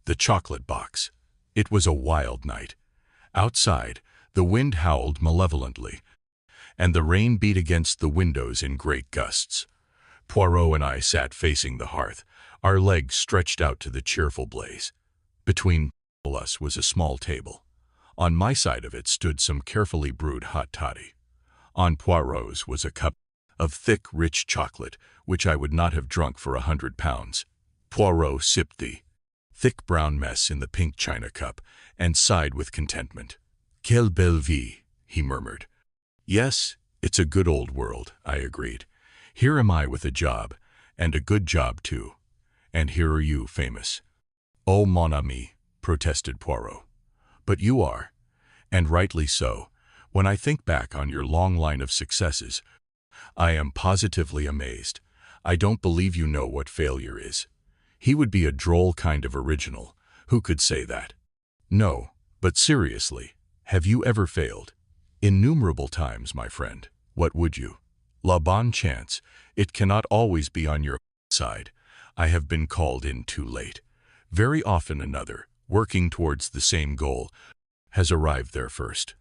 The chocolate box. It was a wild night. Outside, the wind howled malevolently, and the rain beat against the windows in great gusts. Poirot and I sat facing the hearth, our legs stretched out to the cheerful blaze. Between us was a small table. On my side of it stood some carefully brewed hot toddy. On Poirot's was a cup of thick, rich chocolate, which I would not have drunk for £100. Poirot sipped the thick brown mess in the pink china cup and sighed with contentment. "Quelle belle vie," he murmured. "Yes, it's a good old world," I agreed. "Here am I with a job, and a good job too. And here are you, famous." "Oh, mon ami," protested Poirot. "But you are, and rightly so. When I think back on your long line of successes, I am positively amazed. I don't believe you know what failure is." He would be a droll kind of original. Who could say that? "No, but seriously, have you ever failed?" "Innumerable times, my friend. What would you?" "La bonne chance. It cannot always be on your side. I have been called in too late. Very often another, working towards the same goal, has arrived there first.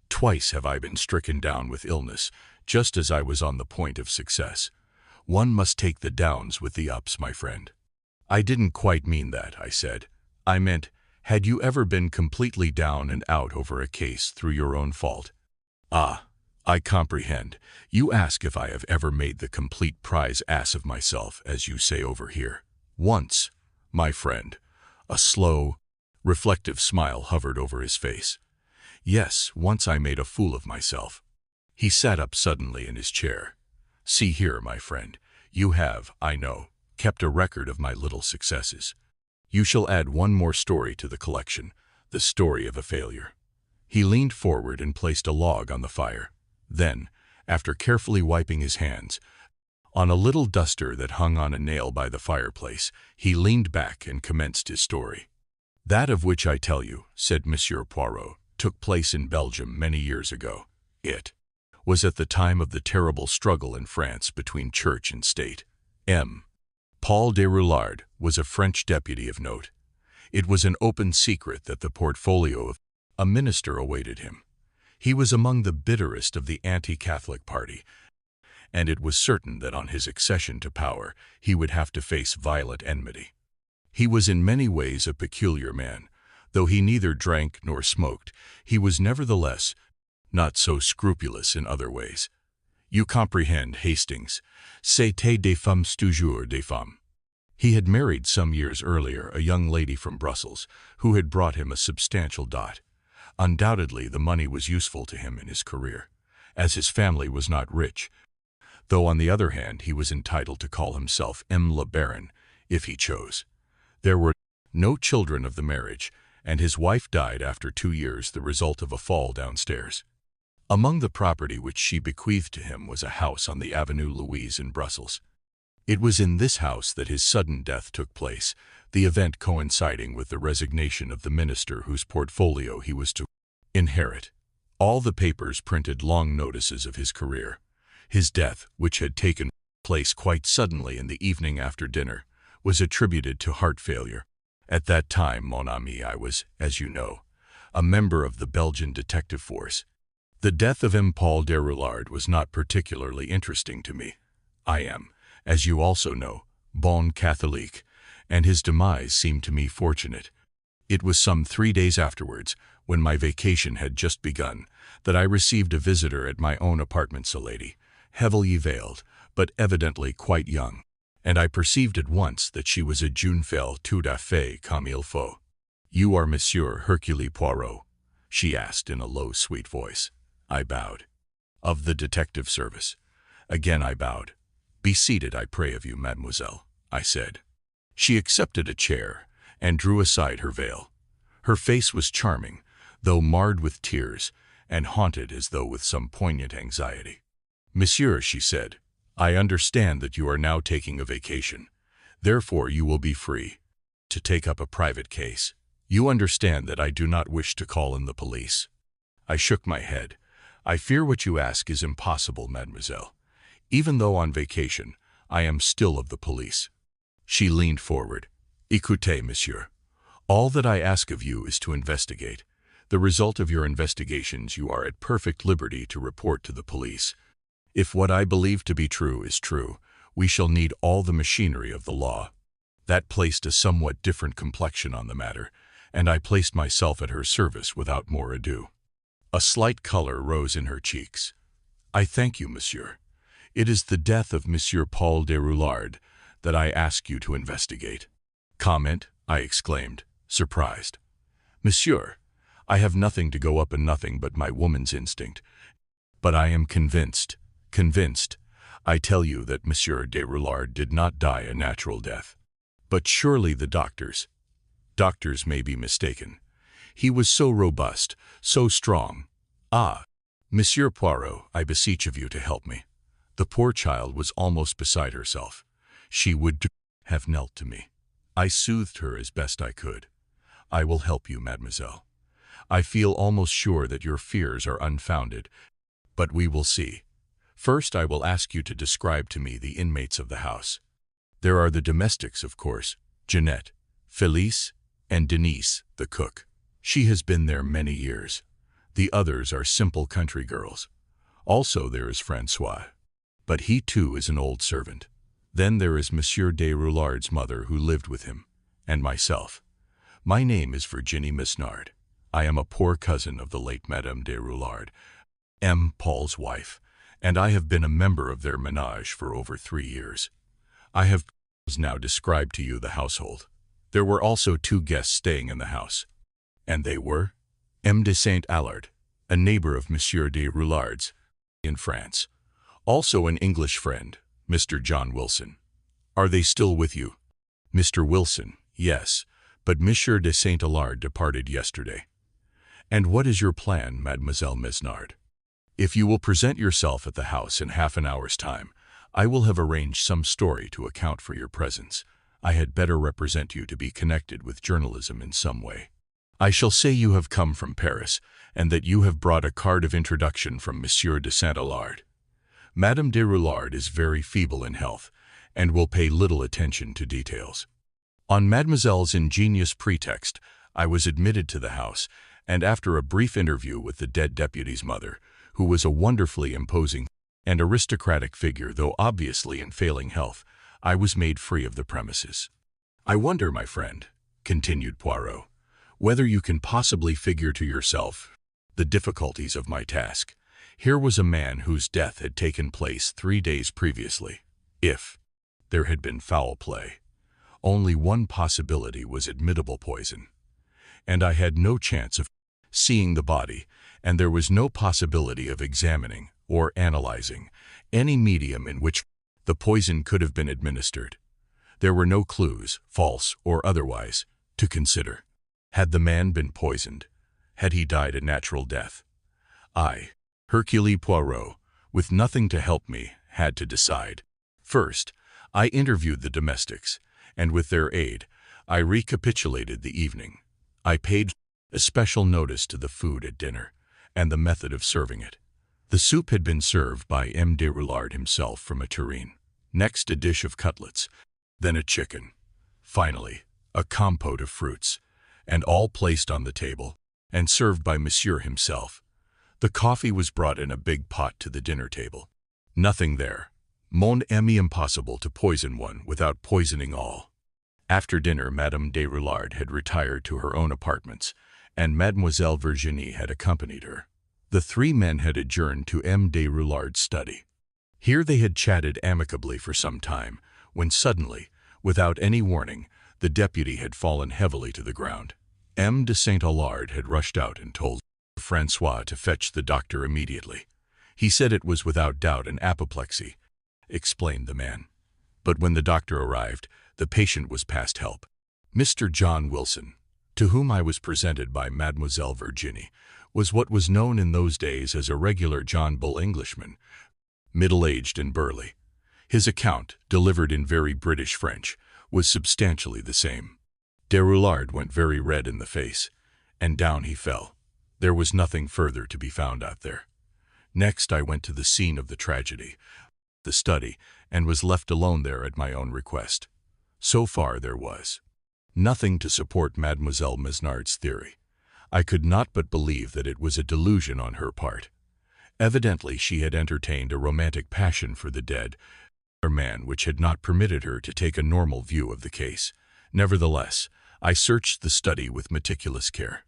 Twice have I been stricken down with illness, just as I was on the point of success. One must take the downs with the ups, my friend." "I didn't quite mean that," I said. "I meant, had you ever been completely down and out over a case through your own fault?" "Ah, I comprehend. You ask if I have ever made the complete prize ass of myself, as you say over here." "Once, my friend." A slow, reflective smile hovered over his face. "Yes, once I made a fool of myself." He sat up suddenly in his chair. "See here, my friend, you have, I know, kept a record of my little successes. You shall add one more story to the collection, the story of a failure." He leaned forward and placed a log on the fire. Then, after carefully wiping his hands on a little duster that hung on a nail by the fireplace, he leaned back and commenced his story. "That of which I tell you," said Monsieur Poirot, "took place in Belgium many years ago. It was at the time of the terrible struggle in France between church and state. Paul Déroulard was a French deputy of note. It was an open secret that the portfolio of a minister awaited him. He was among the bitterest of the anti-Catholic party, and it was certain that on his accession to power he would have to face violent enmity. He was in many ways a peculiar man. Though he neither drank nor smoked, he was nevertheless not so scrupulous in other ways. You comprehend, Hastings. C'était des femmes toujours des femmes. He had married some years earlier a young lady from Brussels, who had brought him a substantial dot. Undoubtedly the money was useful to him in his career, as his family was not rich, though on the other hand he was entitled to call himself le Baron, if he chose. There were no children of the marriage, and his wife died after 2 years, the result of a fall downstairs. Among the property which she bequeathed to him was a house on the Avenue Louise in Brussels. It was in this house that his sudden death took place, the event coinciding with the resignation of the minister whose portfolio he was to inherit. All the papers printed long notices of his career. His death, which had taken place quite suddenly in the evening after dinner, was attributed to heart failure. At that time, mon ami, I was, as you know, a member of the Belgian detective force. The death of Paul Déroulard was not particularly interesting to me. I am, as you also know, bon Catholique, and his demise seemed to me fortunate. It was some 3 days afterwards, when my vacation had just begun, that I received a visitor at my own apartments, a lady, heavily veiled, but evidently quite young, and I perceived at once that she was a jeune fille tout à fait comme il faut. "You are Monsieur Hercule Poirot?" she asked in a low, sweet voice. I bowed. "Of the detective service." Again I bowed. "Be seated, I pray of you, mademoiselle," I said. She accepted a chair and drew aside her veil. Her face was charming, though marred with tears, and haunted as though with some poignant anxiety. "Monsieur," she said, "I understand that you are now taking a vacation. Therefore you will be free to take up a private case. You understand that I do not wish to call in the police." I shook my head. "I fear what you ask is impossible, mademoiselle. Even though on vacation, I am still of the police." She leaned forward. "Écoutez, monsieur. All that I ask of you is to investigate. The result of your investigations you are at perfect liberty to report to the police. If what I believe to be true is true, we shall need all the machinery of the law." That placed a somewhat different complexion on the matter, and I placed myself at her service without more ado. A slight color rose in her cheeks. "I thank you, monsieur. It is the death of Monsieur Paul Deroulard that I ask you to investigate." "Comment?" I exclaimed, surprised. "Monsieur, I have nothing to go up and nothing but my woman's instinct. But I am convinced, I tell you that Monsieur Deroulard did not die a natural death. But surely the doctors may be mistaken. He was so robust, so strong. Ah, Monsieur Poirot, I beseech of you to help me." The poor child was almost beside herself. She would have knelt to me. I soothed her as best I could. "I will help you, mademoiselle. I feel almost sure that your fears are unfounded, but we will see. First, I will ask you to describe to me the inmates of the house. There are the domestics, of course, Jeanette, Felice, and Denise, the cook. She has been there many years. The others are simple country girls. Also there is François, but he too is an old servant. Then there is Monsieur Deroulard's mother who lived with him, and myself. My name is Virginie Mesnard. I am a poor cousin of the late Madame Deroulard, M. Paul's wife, and I have been a member of their ménage for over 3 years. I have now described to you the household. There were also 2 guests staying in the house, and they were M. de Saint-Allard, a neighbor of Monsieur Deroulard's in France. Also an English friend, Mr. John Wilson. Are they still with you? Mr. Wilson, yes, but Monsieur de Saint-Allard departed yesterday. And what is your plan, Mademoiselle Mesnard? If you will present yourself at the house in half an hour's time, I will have arranged some story to account for your presence. I had better represent you to be connected with journalism in some way. I shall say you have come from Paris, and that you have brought a card of introduction from Monsieur de Saint-Allard. Madame Deroulard is very feeble in health, and will pay little attention to details. On Mademoiselle's ingenious pretext, I was admitted to the house, and after a brief interview with the dead deputy's mother, who was a wonderfully imposing and aristocratic figure, though obviously in failing health, I was made free of the premises. I wonder, my friend, continued Poirot, whether you can possibly figure to yourself the difficulties of my task. Here was a man whose death had taken place 3 days previously. If there had been foul play, only one possibility was admissible poison. And I had no chance of seeing the body, and there was no possibility of examining or analyzing any medium in which the poison could have been administered. There were no clues, false or otherwise, to consider. Had the man been poisoned? Had he died a natural death? I, Hercule Poirot, with nothing to help me, had to decide. First, I interviewed the domestics, and with their aid, I recapitulated the evening. I paid especial notice to the food at dinner, and the method of serving it. The soup had been served by M. Deroulard himself from a tureen. Next, a dish of cutlets, then a chicken. Finally, a compote of fruits, and all placed on the table, and served by Monsieur himself. The coffee was brought in a big pot to the dinner table. Nothing there. Mon ami, impossible to poison one without poisoning all. After dinner, Madame Deroulard had retired to her own apartments, and Mademoiselle Virginie had accompanied her. The 3 men had adjourned to M. Deroulard's study. Here they had chatted amicably for some time, when suddenly, without any warning, the deputy had fallen heavily to the ground. M. de Saint-Allard had rushed out and told François to fetch the doctor immediately. He said it was without doubt an apoplexy, explained the man. But when the doctor arrived, the patient was past help. Mr. John Wilson, to whom I was presented by Mademoiselle Virginie, was what was known in those days as a regular John Bull Englishman, middle-aged and burly. His account, delivered in very British French, was substantially the same. Deroulard went very red in the face, and down he fell. There was nothing further to be found out there. Next, I went to the scene of the tragedy, the study, and was left alone there at my own request. So far there was Nothing to support Mademoiselle Mesnard's theory. I could not but believe that it was a delusion on her part. Evidently she had entertained a romantic passion for the dead, a man which had not permitted her to take a normal view of the case. Nevertheless, I searched the study with meticulous care.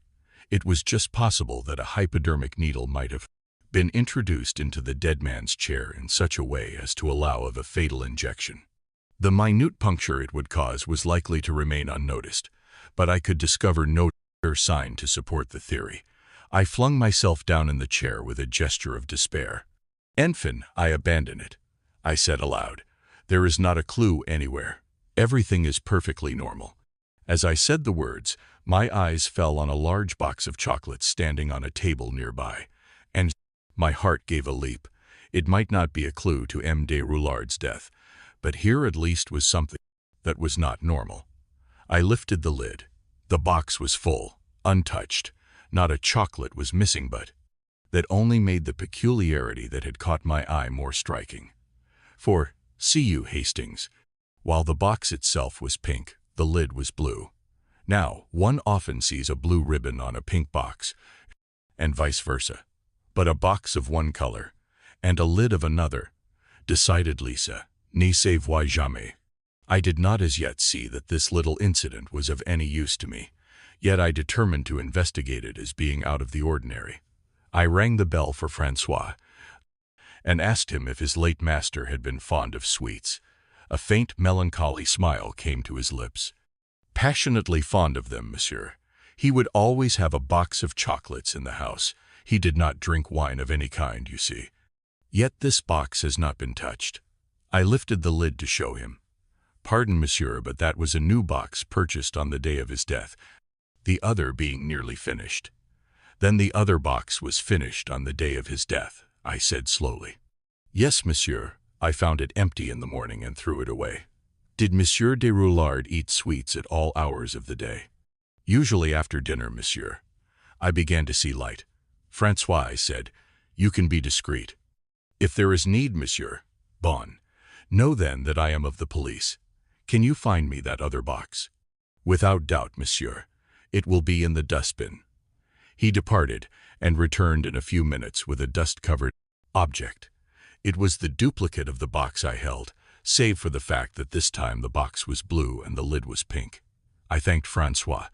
It was just possible that a hypodermic needle might have been introduced into the dead man's chair in such a way as to allow of a fatal injection. The minute puncture it would cause was likely to remain unnoticed, but I could discover no sign to support the theory. I flung myself down in the chair with a gesture of despair. "Enfin, I abandon it," I said aloud. "There is not a clue anywhere. Everything is perfectly normal." As I said the words, my eyes fell on a large box of chocolates standing on a table nearby, and my heart gave a leap. It might not be a clue to M. de Roulard's death, but here at least was something that was not normal. I lifted the lid. The box was full, untouched. Not a chocolate was missing, but that only made the peculiarity that had caught my eye more striking. For, see you, Hastings, while the box itself was pink, the lid was blue. Now, one often sees a blue ribbon on a pink box, and vice versa. But a box of one color, and a lid of another, decidedly ça ne se voit jamais. I did not as yet see that this little incident was of any use to me, yet I determined to investigate it as being out of the ordinary. I rang the bell for Francois, and asked him if his late master had been fond of sweets. A faint melancholy smile came to his lips. "Passionately fond of them, monsieur. He would always have a box of chocolates in the house. He did not drink wine of any kind, you see. Yet this box has not been touched." I lifted the lid to show him. "Pardon, monsieur, but that was a new box purchased on the day of his death, the other being nearly finished." "Then the other box was finished on the day of his death," I said slowly. "Yes, monsieur. I found it empty in the morning and threw it away." "Did Monsieur de Roulard eat sweets at all hours of the day?" "Usually after dinner, monsieur." I began to see light. "Francois," I said, "you can be discreet." "If there is need, monsieur." "Bon. Know then that I am of the police. Can you find me that other box?" "Without doubt, monsieur. It will be in the dustbin." He departed and returned in a few minutes with a dust-covered object. It was the duplicate of the box I held, save for the fact that this time the box was blue and the lid was pink. I thanked Francois,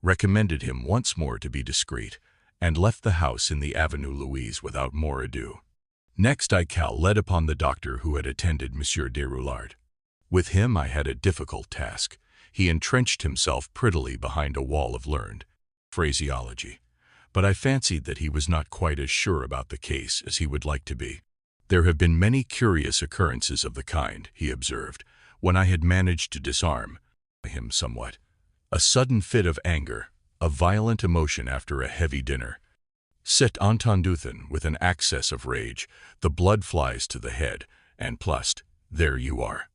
recommended him once more to be discreet, and left the house in the Avenue Louise without more ado. Next I led upon the doctor who had attended Monsieur de Roulard. With him I had a difficult task. He entrenched himself prettily behind a wall of learned phraseology, but I fancied that he was not quite as sure about the case as he would like to be. "There have been many curious occurrences of the kind," he observed, when I had managed to disarm him somewhat. "A sudden fit of anger, a violent emotion after a heavy dinner. C'est entendu then, with an access of rage, the blood flies to the head, and plus, there you are."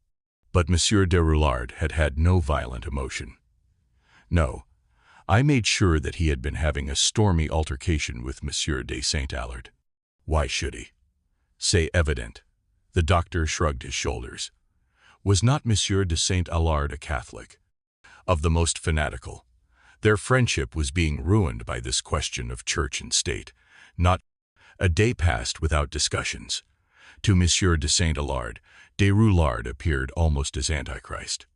But Monsieur de Roulard had had no violent emotion. No, I made sure that he had been having a stormy altercation with Monsieur de Saint-Allard. Why should he? "C'est evident." The doctor shrugged his shoulders. Was not Monsieur de Saint-Allard a Catholic? Of the most fanatical. Their friendship was being ruined by this question of church and state. Not a day passed without discussions. To Monsieur de Saint-Allard, de Roulard appeared almost as Antichrist.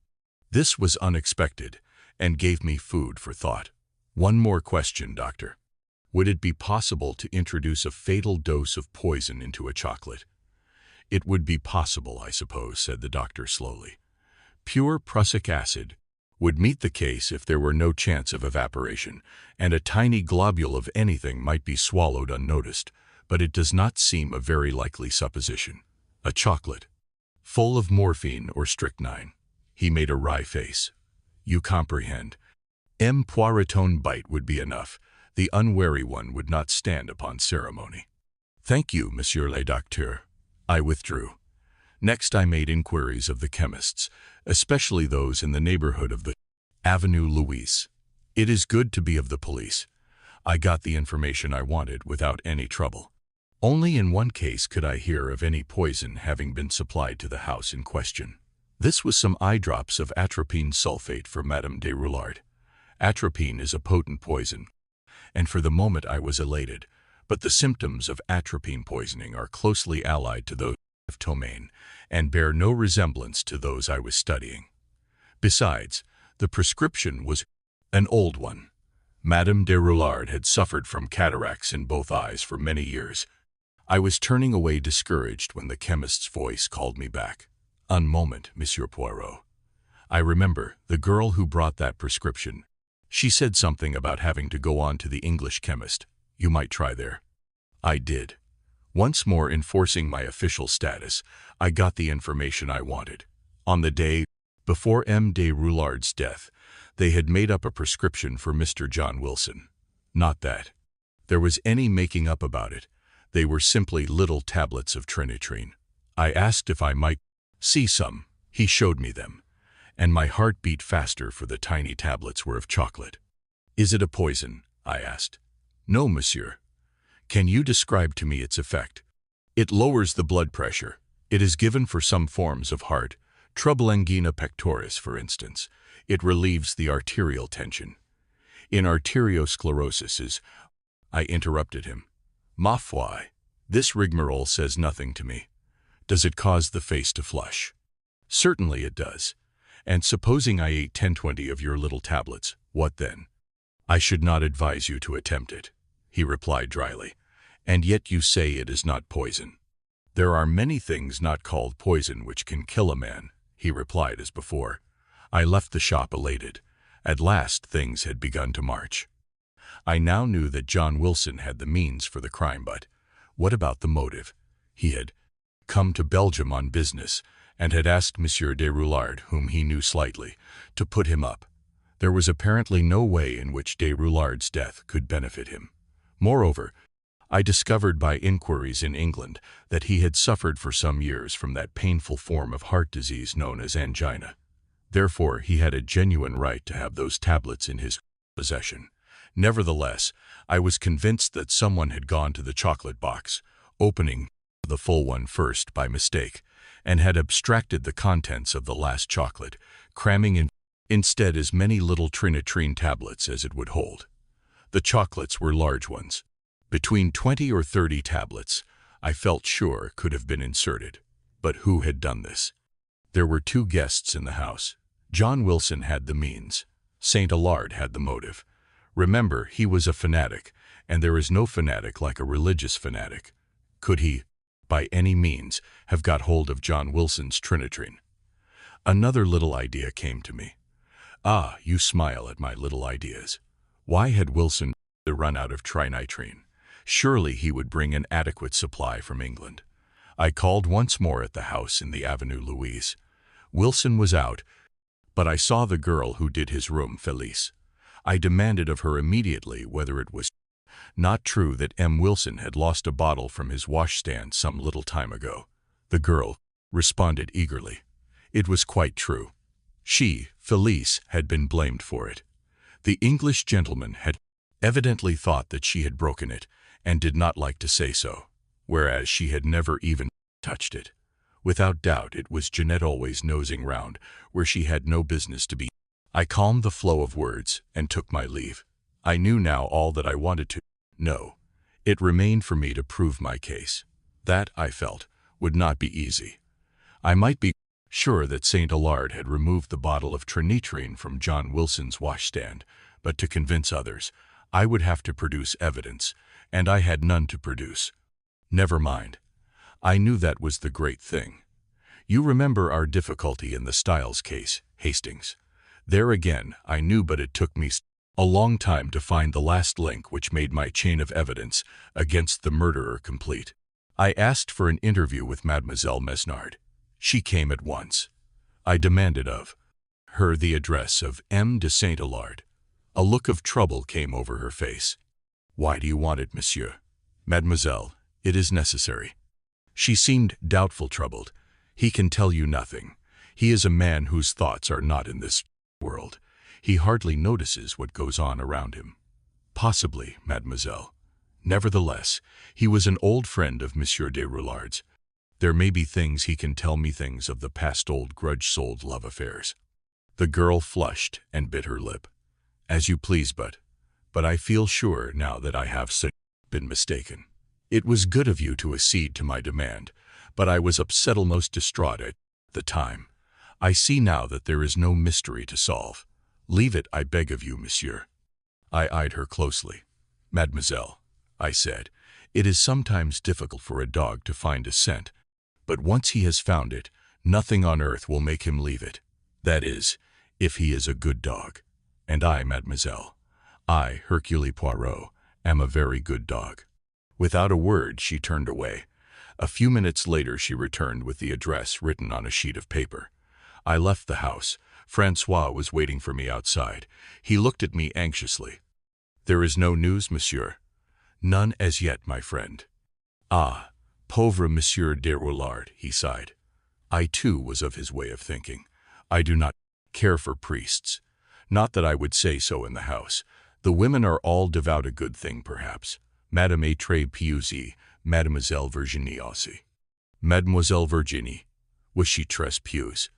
This was unexpected, and gave me food for thought. "One more question, doctor. Would it be possible to introduce a fatal dose of poison into a chocolate?" "It would be possible, I suppose," said the doctor slowly. "Pure prussic acid would meet the case if there were no chance of evaporation, and a tiny globule of anything might be swallowed unnoticed, but it does not seem a very likely supposition. A chocolate, full of morphine or strychnine." He made a wry face. "You comprehend. M. Poirotone bite would be enough. The unwary one would not stand upon ceremony." "Thank you, Monsieur le Docteur." I withdrew. Next I made inquiries of the chemists, especially those in the neighborhood of the Avenue Louise. It is good to be of the police. I got the information I wanted without any trouble. Only in one case could I hear of any poison having been supplied to the house in question. This was some eye drops of atropine sulfate for Madame de Roulard. Atropine is a potent poison, and for the moment I was elated, but the symptoms of atropine poisoning are closely allied to those of ptomaine and bear no resemblance to those I was studying. Besides, the prescription was an old one. Madame de Roulard had suffered from cataracts in both eyes for many years. I was turning away discouraged when the chemist's voice called me back. "Un moment, Monsieur Poirot. I remember the girl who brought that prescription. She said something about having to go on to the English chemist. You might try there." I did. Once more enforcing my official status, I got the information I wanted. On the day before M. de Roulard's death, they had made up a prescription for Mr. John Wilson. Not that there was any making up about it. They were simply little tablets of trinitrine. I asked if I might see some. He showed me them, and my heart beat faster, for the tiny tablets were of chocolate. "Is it a poison?" I asked. "No, monsieur." "Can you describe to me its effect?" "It lowers the blood pressure. It is given for some forms of heart trouble, angina pectoris, for instance. It relieves the arterial tension. In arteriosclerosis I interrupted him. "Ma foi, this rigmarole says nothing to me. Does it cause the face to flush?" "Certainly it does. And supposing I ate 10-20 of your little tablets, what then?" "I should not advise you to attempt it," he replied dryly. "And yet you say it is not poison." "There are many things not called poison which can kill a man," he replied as before. I left the shop elated. At last things had begun to march. I now knew that John Wilson had the means for the crime, but what about the motive? He had come to Belgium on business, and had asked Monsieur de Roulard, whom he knew slightly, to put him up. There was apparently no way in which de Roulard's death could benefit him. Moreover, I discovered by inquiries in England that he had suffered for some years from that painful form of heart disease known as angina. Therefore, he had a genuine right to have those tablets in his possession. Nevertheless, I was convinced that someone had gone to the chocolate box, opening the full one first by mistake, and had abstracted the contents of the last chocolate, cramming in instead as many little trinitrine tablets as it would hold. The chocolates were large ones. Between 20 or 30 tablets, I felt sure, could have been inserted. But who had done this? There were 2 guests in the house. John Wilson had the means. St. Allard had the motive. Remember, he was a fanatic, and there is no fanatic like a religious fanatic. Could he, by any means, have got hold of John Wilson's trinitrine? Another little idea came to me. Ah, you smile at my little ideas. Why had Wilson run out of trinitrine? Surely he would bring an adequate supply from England. I called once more at the house in the Avenue Louise. Wilson was out, but I saw the girl who did his room, Felice. I demanded of her immediately whether it was not true that M. Wilson had lost a bottle from his washstand some little time ago. The girl responded eagerly. It was quite true. She, Felice, had been blamed for it. The English gentleman had evidently thought that she had broken it, and did not like to say so, whereas she had never even touched it. Without doubt it was Jeanette always nosing round where she had no business to be. I calmed the flow of words and took my leave. I knew now all that I wanted to know. It remained for me to prove my case. That, I felt, would not be easy. I might be sure that St. Allard had removed the bottle of trinitrine from John Wilson's washstand, but to convince others, I would have to produce evidence, and I had none to produce. Never mind. I knew that was the great thing. You remember our difficulty in the Styles case, Hastings. There again, I knew, but it took me a long time to find the last link which made my chain of evidence against the murderer complete. I asked for an interview with Mademoiselle Mesnard. She came at once. I demanded of her the address of M. de St. Allard. A look of trouble came over her face. "Why do you want it, monsieur?" "Mademoiselle, it is necessary." She seemed doubtful, troubled. "He can tell you nothing. He is a man whose thoughts are not in this world. He hardly notices what goes on around him." "Possibly, mademoiselle. Nevertheless, he was an old friend of Monsieur de Roulard's." There may be things he can tell me, things of the past, old grudge-souled love affairs. The girl flushed and bit her lip. As you please, but I feel sure now that I have been mistaken. It was good of you to accede to my demand, but I was upset, almost distraught at the time. I see now that there is no mystery to solve. Leave it, I beg of you, monsieur. I eyed her closely. Mademoiselle, I said, it is sometimes difficult for a dog to find a scent, but once he has found it, nothing on earth will make him leave it. That is, if he is a good dog. And I, mademoiselle, I, Hercule Poirot, am a very good dog. Without a word, she turned away. A few minutes later, she returned with the address written on a sheet of paper. I left the house. Francois was waiting for me outside. He looked at me anxiously. There is no news, monsieur? None as yet, my friend. Ah, pauvre Monsieur de Roulard, he sighed. I too was of his way of thinking. I do not care for priests. Not that I would say so in the house. The women are all devout, a good thing perhaps. Madame est très pieuse, Mademoiselle Virginie aussi. Mademoiselle Virginie, was she très pieuse?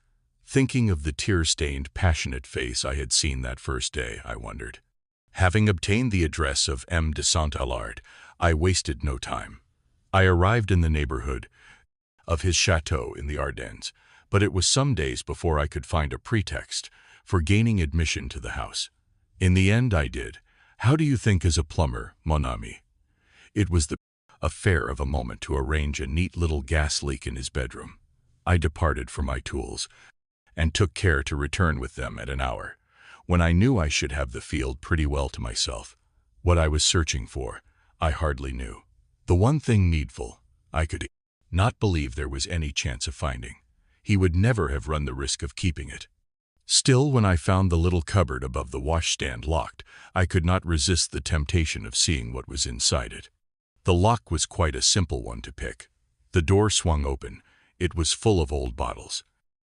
Thinking of the tear-stained, passionate face I had seen that first day, I wondered. Having obtained the address of M. de Saint-Allard, I wasted no time. I arrived in the neighborhood of his chateau in the Ardennes, but it was some days before I could find a pretext for gaining admission to the house. In the end I did. How do you think, as a plumber, mon ami? It was the affair of a moment to arrange a neat little gas leak in his bedroom. I departed for my tools, and took care to return with them at an hour when I knew I should have the field pretty well to myself. What I was searching for, I hardly knew. The one thing needful, I could not believe there was any chance of finding. He would never have run the risk of keeping it. Still, when I found the little cupboard above the washstand locked, I could not resist the temptation of seeing what was inside it. The lock was quite a simple one to pick. The door swung open. It was full of old bottles.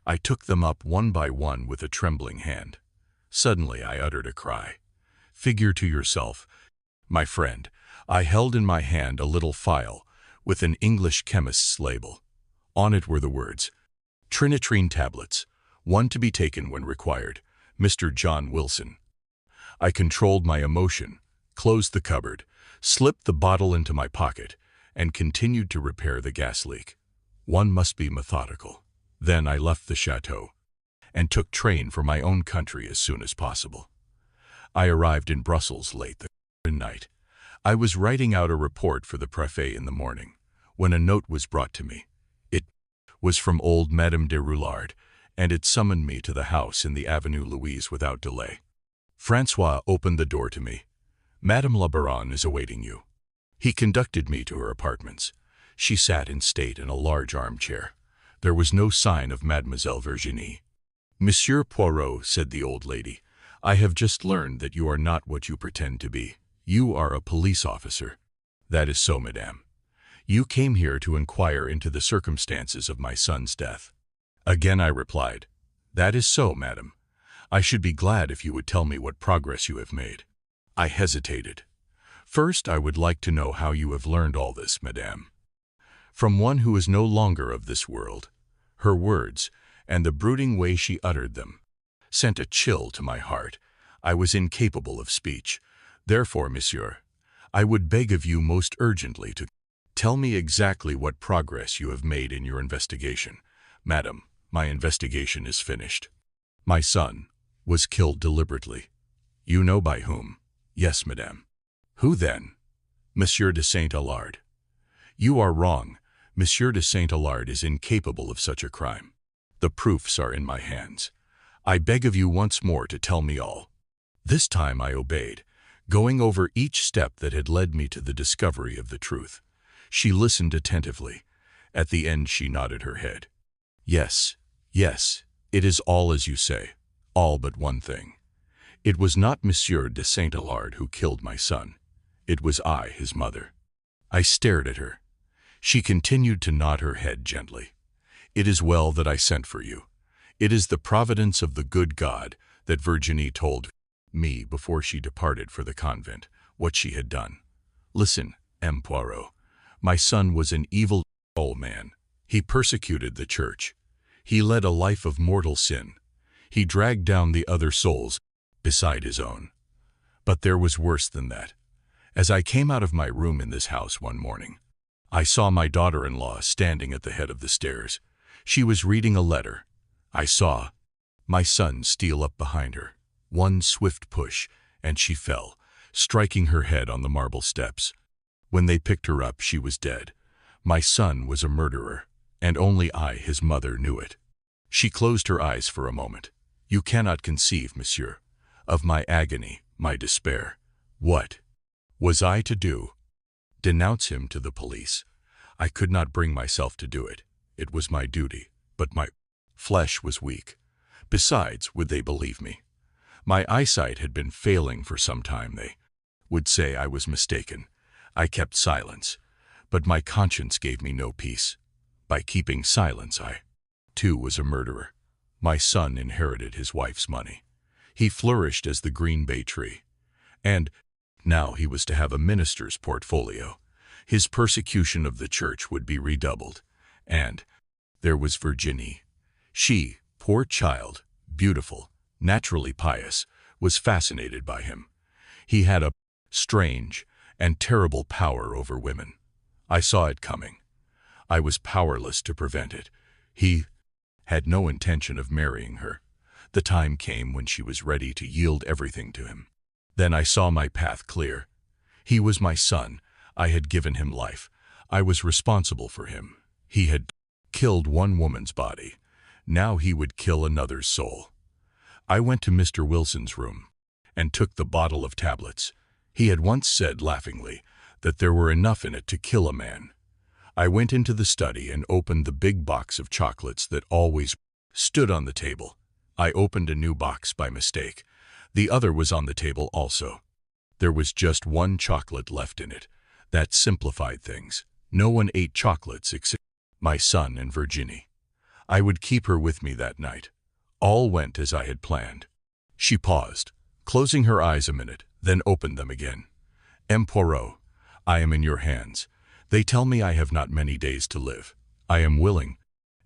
I took them up one by one with a trembling hand. Suddenly I uttered a cry. Figure to yourself, my friend, I held in my hand a little phial with an English chemist's label. On it were the words, Trinitrine tablets, one to be taken when required, Mr. John Wilson. I controlled my emotion, closed the cupboard, slipped the bottle into my pocket, and continued to repair the gas leak. One must be methodical. Then I left the chateau and took train for my own country as soon as possible. I arrived in Brussels late the night. I was writing out a report for the préfet in the morning when a note was brought to me. It was from old Madame de Roulard, and it summoned me to the house in the Avenue Louise without delay. Francois opened the door to me. Madame la Baronne is awaiting you. He conducted me to her apartments. She sat in state in a large armchair. There was no sign of Mademoiselle Virginie. Monsieur Poirot, said the old lady, I have just learned that you are not what you pretend to be. You are a police officer. That is so, madame. You came here to inquire into the circumstances of my son's death. Again I replied, that is so, madam. I should be glad if you would tell me what progress you have made. I hesitated. First, I would like to know how you have learned all this, madame. From one who is no longer of this world. Her words, and the brooding way she uttered them, sent a chill to my heart. I was incapable of speech. Therefore, monsieur, I would beg of you most urgently to tell me exactly what progress you have made in your investigation. Madam, my investigation is finished. My son was killed deliberately. You know by whom? Yes, madame. Who then? Monsieur de Saint-Allard. You are wrong. Monsieur de Saint-Allard is incapable of such a crime. The proofs are in my hands. I beg of you once more to tell me all. This time I obeyed, going over each step that had led me to the discovery of the truth. She listened attentively. At the end she nodded her head. Yes, yes, it is all as you say, all but one thing. It was not Monsieur de Saint-Allard who killed my son. It was I, his mother. I stared at her. She continued to nod her head gently. It is well that I sent for you. It is the providence of the good God that Virginie told me before she departed for the convent what she had done. Listen, M. Poirot. My son was an evil old man. He persecuted the church. He led a life of mortal sin. He dragged down the other souls beside his own. But there was worse than that. As I came out of my room in this house one morning, I saw my daughter-in-law standing at the head of the stairs. She was reading a letter. I saw my son steal up behind her. One swift push, and she fell, striking her head on the marble steps. When they picked her up, she was dead. My son was a murderer, and only I, his mother, knew it. She closed her eyes for a moment. You cannot conceive, monsieur, of my agony, my despair. What was I to do? Denounce him to the police? I could not bring myself to do it. It was my duty, but my flesh was weak. Besides, would they believe me? My eyesight had been failing for some time. They would say I was mistaken. I kept silence, but my conscience gave me no peace. By keeping silence, I, too, was a murderer. My son inherited his wife's money. He flourished as the green bay tree. And now he was to have a minister's portfolio. His persecution of the church would be redoubled. And there was Virginie. She, poor child, beautiful, naturally pious, was fascinated by him. He had a strange and terrible power over women. I saw it coming. I was powerless to prevent it. He had no intention of marrying her. The time came when she was ready to yield everything to him. Then I saw my path clear. He was my son. I had given him life. I was responsible for him. He had killed one woman's body. Now he would kill another's soul. I went to Mr. Wilson's room and took the bottle of tablets. He had once said laughingly that there were enough in it to kill a man. I went into the study and opened the big box of chocolates that always stood on the table. I opened a new box by mistake. The other was on the table also. There was just one chocolate left in it. That simplified things. No one ate chocolates except my son and Virginie. I would keep her with me that night. All went as I had planned. She paused, closing her eyes a minute, then opened them again. Poirot, I am in your hands. They tell me I have not many days to live. I am willing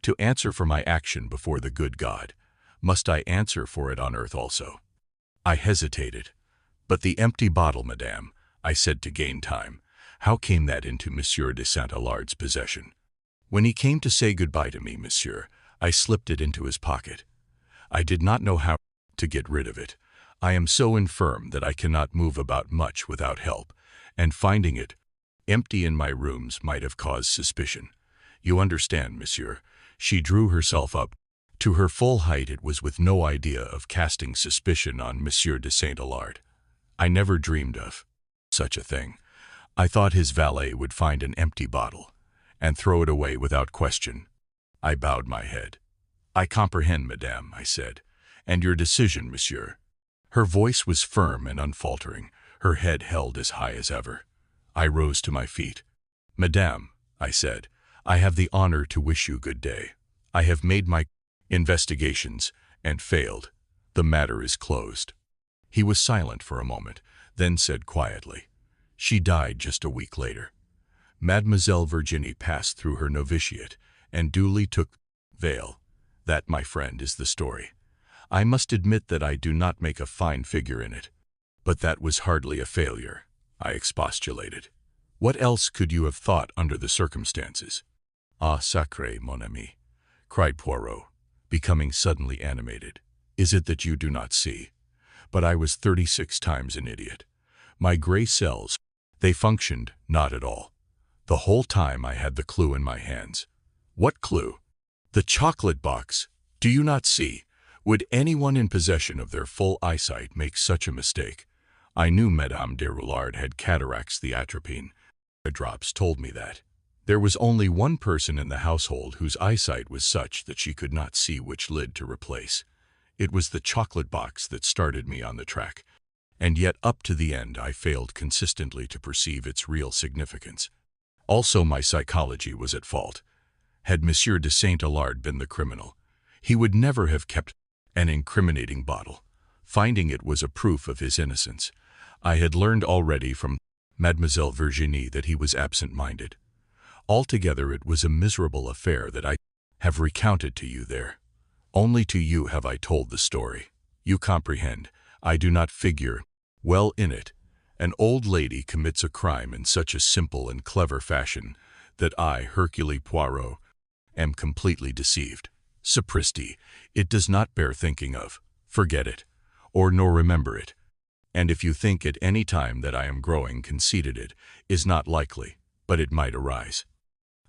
to answer for my action before the good God. Must I answer for it on earth also? I hesitated. But the empty bottle, madame, I said to gain time. How came that into Monsieur de Saint-Alard's possession? When he came to say goodbye to me, monsieur, I slipped it into his pocket. I did not know how to get rid of it. I am so infirm that I cannot move about much without help, and finding it empty in my rooms might have caused suspicion. You understand, monsieur. She drew herself up to her full height. It was with no idea of casting suspicion on Monsieur de Saint-Alard. I never dreamed of such a thing. I thought his valet would find an empty bottle and throw it away without question. I bowed my head. I comprehend, madame, I said, and your decision, monsieur. Her voice was firm and unfaltering, her head held as high as ever. I rose to my feet. Madame, I said, I have the honor to wish you good day. I have made my investigations and failed. The matter is closed. He was silent for a moment, then said quietly, She died just a week later. Mademoiselle Virginie passed through her novitiate and duly took veil. That, my friend, is the story. I must admit that I do not make a fine figure in it. But that was hardly a failure, I expostulated. What else could you have thought under the circumstances? Ah, sacré, mon ami, cried Poirot, becoming suddenly animated. Is it that you do not see? But I was 36 times an idiot. My gray cells, they functioned not at all. The whole time I had the clue in my hands. What clue? The chocolate box. Do you not see? Would anyone in possession of their full eyesight make such a mistake? I knew Madame de Roulard had cataracts. The atropine drops told me that. There was only one person in the household whose eyesight was such that she could not see which lid to replace. It was the chocolate box that started me on the track. And yet up to the end I failed consistently to perceive its real significance. Also my psychology was at fault. Had Monsieur de Saint-Alard been the criminal, he would never have kept an incriminating bottle. Finding it was a proof of his innocence. I had learned already from Mademoiselle Virginie that he was absent-minded. Altogether it was a miserable affair that I have recounted to you there. Only to you have I told the story. You comprehend, I do not figure well in it. An old lady commits a crime in such a simple and clever fashion that I, Hercule Poirot, am completely deceived. Sapristi, it does not bear thinking of. Forget it, or nor remember it. And if you think at any time that I am growing conceited, it is not likely, but it might arise.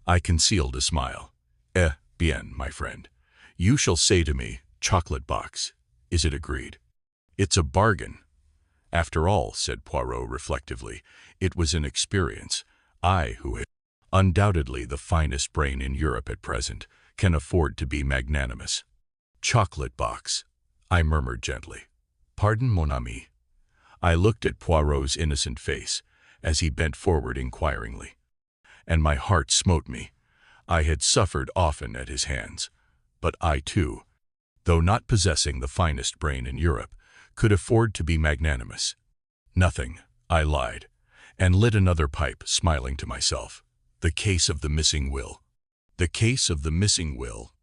I concealed a smile. Eh bien, my friend. You shall say to me, chocolate box. Is it agreed? It's a bargain. After all, said Poirot reflectively, it was an experience. I, who have undoubtedly the finest brain in Europe at present, can afford to be magnanimous. Chocolate box, I murmured gently. Pardon, mon ami. I looked at Poirot's innocent face as he bent forward inquiringly, and my heart smote me. I had suffered often at his hands, but I too, though not possessing the finest brain in Europe, could afford to be magnanimous. Nothing, I lied, and lit another pipe, smiling to myself. The case of the missing will. The case of the missing will.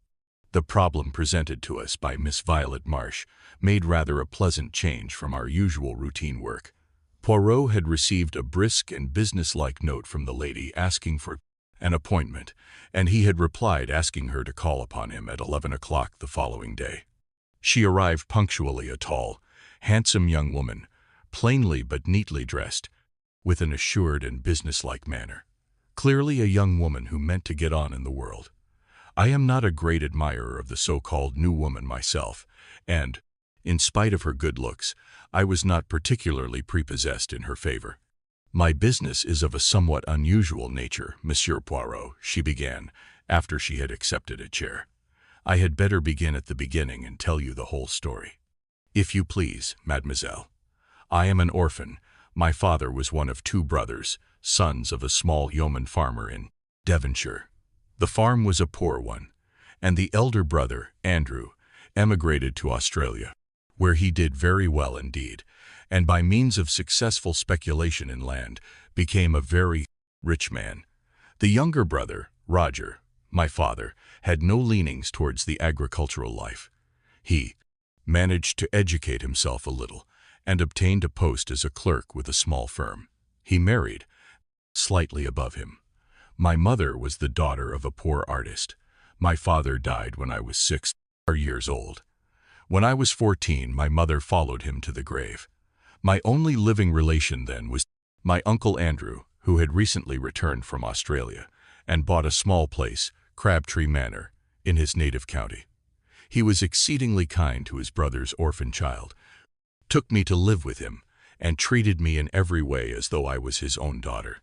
The problem presented to us by Miss Violet Marsh made rather a pleasant change from our usual routine work. Poirot had received a brisk and businesslike note from the lady asking for an appointment, and he had replied asking her to call upon him at 11 o'clock the following day. She arrived punctually, a tall, handsome young woman, plainly but neatly dressed, with an assured and businesslike manner. Clearly a young woman who meant to get on in the world. I am not a great admirer of the so-called new woman myself, and, in spite of her good looks, I was not particularly prepossessed in her favor. My business is of a somewhat unusual nature, Monsieur Poirot, she began, after she had accepted a chair. I had better begin at the beginning and tell you the whole story. If you please, mademoiselle. I am an orphan. My father was one of 2 brothers, sons of a small yeoman farmer in Devonshire. The farm was a poor one, and the elder brother, Andrew, emigrated to Australia, where he did very well indeed, and by means of successful speculation in land, became a very rich man. The younger brother, Roger, my father, had no leanings towards the agricultural life. He managed to educate himself a little, and obtained a post as a clerk with a small firm. He married, slightly above him. My mother was the daughter of a poor artist. My father died when I was 6 years old. When I was 14, my mother followed him to the grave. My only living relation then was my uncle Andrew, who had recently returned from Australia and bought a small place, Crabtree Manor, in his native county. He was exceedingly kind to his brother's orphan child, took me to live with him, and treated me in every way as though I was his own daughter.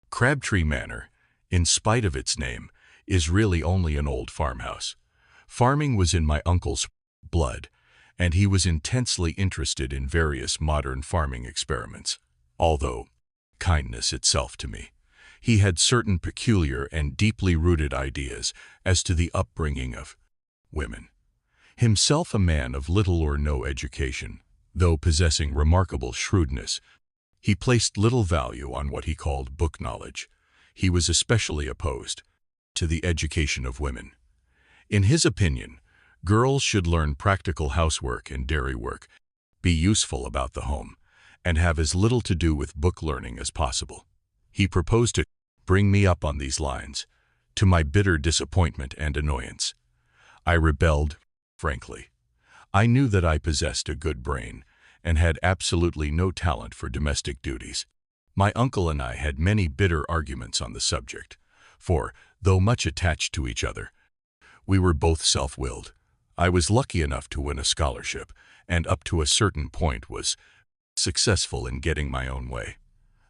Crabtree Manor, in spite of its name, is really only an old farmhouse. Farming was in my uncle's blood, and he was intensely interested in various modern farming experiments. Although kindness itself to me, he had certain peculiar and deeply rooted ideas as to the upbringing of women. Himself a man of little or no education, though possessing remarkable shrewdness, he placed little value on what he called book knowledge. He was especially opposed to the education of women. In his opinion, girls should learn practical housework and dairy work, be useful about the home, and have as little to do with book learning as possible. He proposed to bring me up on these lines, to my bitter disappointment and annoyance. I rebelled, frankly. I knew that I possessed a good brain, and had absolutely no talent for domestic duties. My uncle and I had many bitter arguments on the subject, for, though much attached to each other, we were both self-willed. I was lucky enough to win a scholarship, and up to a certain point was successful in getting my own way.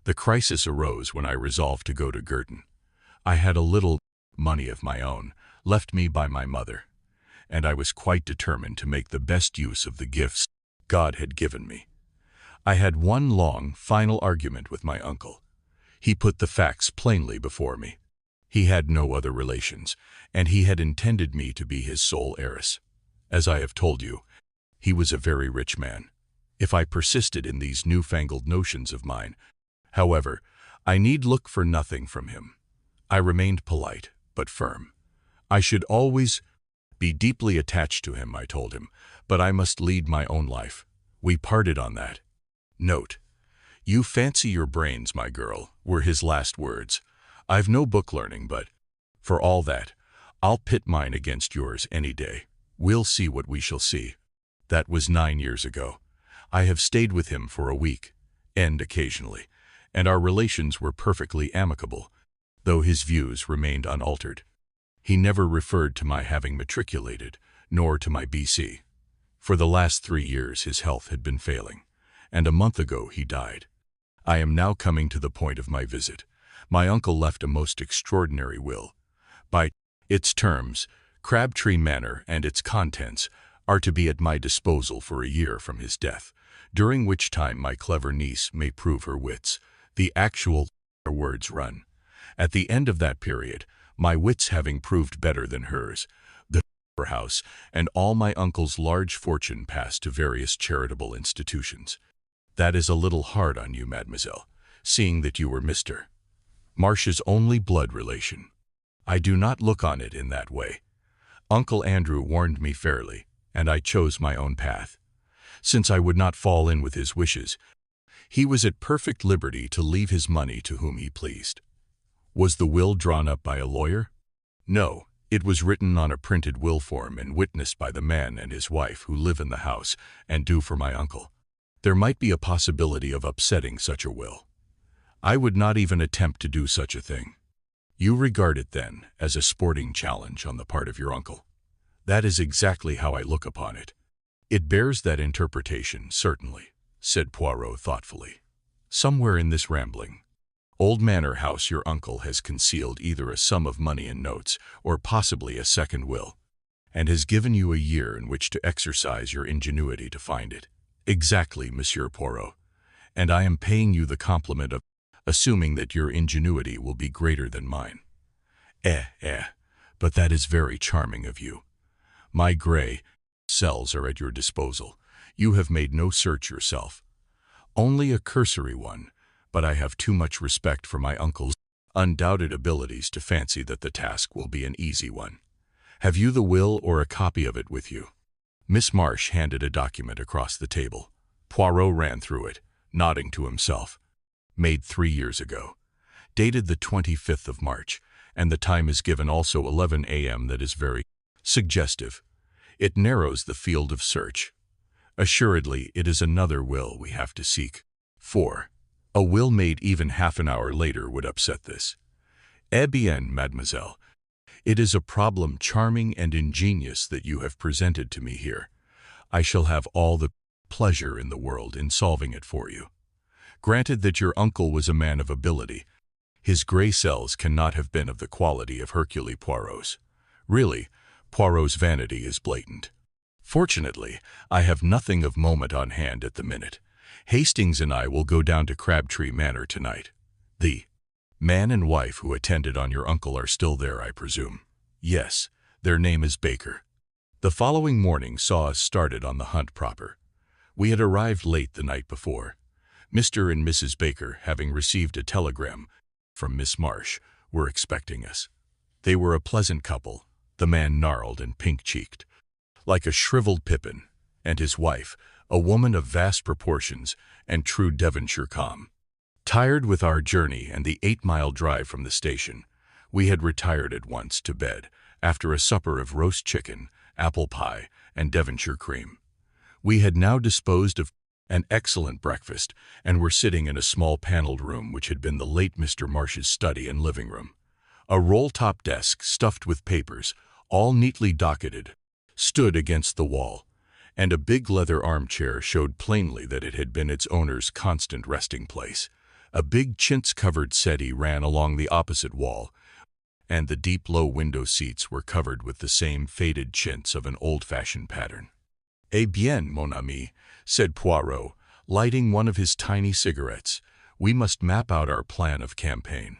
The crisis arose when I resolved to go to Girton. I had a little money of my own, left me by my mother, and I was quite determined to make the best use of the gifts God had given me. I had one long, final argument with my uncle. He put the facts plainly before me. He had no other relations, and he had intended me to be his sole heiress. As I have told you, he was a very rich man. If I persisted in these newfangled notions of mine, however, I need look for nothing from him. I remained polite, but firm. I should always be deeply attached to him, I told him, but I must lead my own life. We parted on that. Note: "You fancy your brains, my girl," were his last words. I've no book learning, but for all that, I'll pit mine against yours any day. We'll see what we shall see. That was 9 years ago. I have stayed with him for a week, and occasionally, and our relations were perfectly amicable, though his views remained unaltered. He never referred to my having matriculated, nor to my BC. For the last 3 years his health had been failing, and a month ago he died. I am now coming to the point of my visit. My uncle left a most extraordinary will. By its terms, Crabtree Manor and its contents are to be at my disposal for a year from his death, during which time my clever niece may prove her wits. The actual words run: "At the end of that period, my wits having proved better than hers, the house and all my uncle's large fortune passed to various charitable institutions." That is a little hard on you, mademoiselle, seeing that you were Mr. Marsh's only blood relation. I do not look on it in that way. Uncle Andrew warned me fairly, and I chose my own path. Since I would not fall in with his wishes, he was at perfect liberty to leave his money to whom he pleased. Was the will drawn up by a lawyer? No, it was written on a printed will form and witnessed by the man and his wife who live in the house and do for my uncle. There might be a possibility of upsetting such a will. I would not even attempt to do such a thing. You regard it, then, as a sporting challenge on the part of your uncle. That is exactly how I look upon it. It bears that interpretation, certainly, said Poirot thoughtfully. Somewhere in this rambling old manor house your uncle has concealed either a sum of money in notes or possibly a second will, and has given you a year in which to exercise your ingenuity to find it. Exactly, Monsieur Poirot, and I am paying you the compliment of assuming that your ingenuity will be greater than mine. But that is very charming of you. My gray cells are at your disposal. You have made no search yourself. Only a cursory one, but I have too much respect for my uncle's undoubted abilities to fancy that the task will be an easy one. Have you the will or a copy of it with you? Miss Marsh handed a document across the table. Poirot ran through it, nodding to himself. Made 3 years ago. Dated the 25th of March, and the time is given also 11 a.m. That is very suggestive. It narrows the field of search. Assuredly, it is another will we have to seek. 4. A will made even half an hour later would upset this. Eh bien, mademoiselle. It is a problem charming and ingenious that you have presented to me here. I shall have all the pleasure in the world in solving it for you. Granted that your uncle was a man of ability, his gray cells cannot have been of the quality of Hercule Poirot's. Really, Poirot's vanity is blatant. Fortunately, I have nothing of moment on hand at the minute. Hastings and I will go down to Crabtree Manor tonight. The man and wife who attended on your uncle are still there, I presume. Yes, their name is Baker. The following morning saw us started on the hunt proper. We had arrived late the night before. Mr. and Mrs. Baker, having received a telegram from Miss Marsh, were expecting us. They were a pleasant couple, the man gnarled and pink-cheeked, like a shriveled pippin, and his wife, a woman of vast proportions and true Devonshire calm. Tired with our journey and the 8-mile drive from the station, we had retired at once to bed after a supper of roast chicken, apple pie, and Devonshire cream. We had now disposed of an excellent breakfast and were sitting in a small paneled room which had been the late Mr. Marsh's study and living room. A roll-top desk stuffed with papers, all neatly docketed, stood against the wall, and a big leather armchair showed plainly that it had been its owner's constant resting place. A big chintz-covered settee ran along the opposite wall, and the deep low window seats were covered with the same faded chintz of an old-fashioned pattern. Eh bien, mon ami, said Poirot, lighting one of his tiny cigarettes, we must map out our plan of campaign.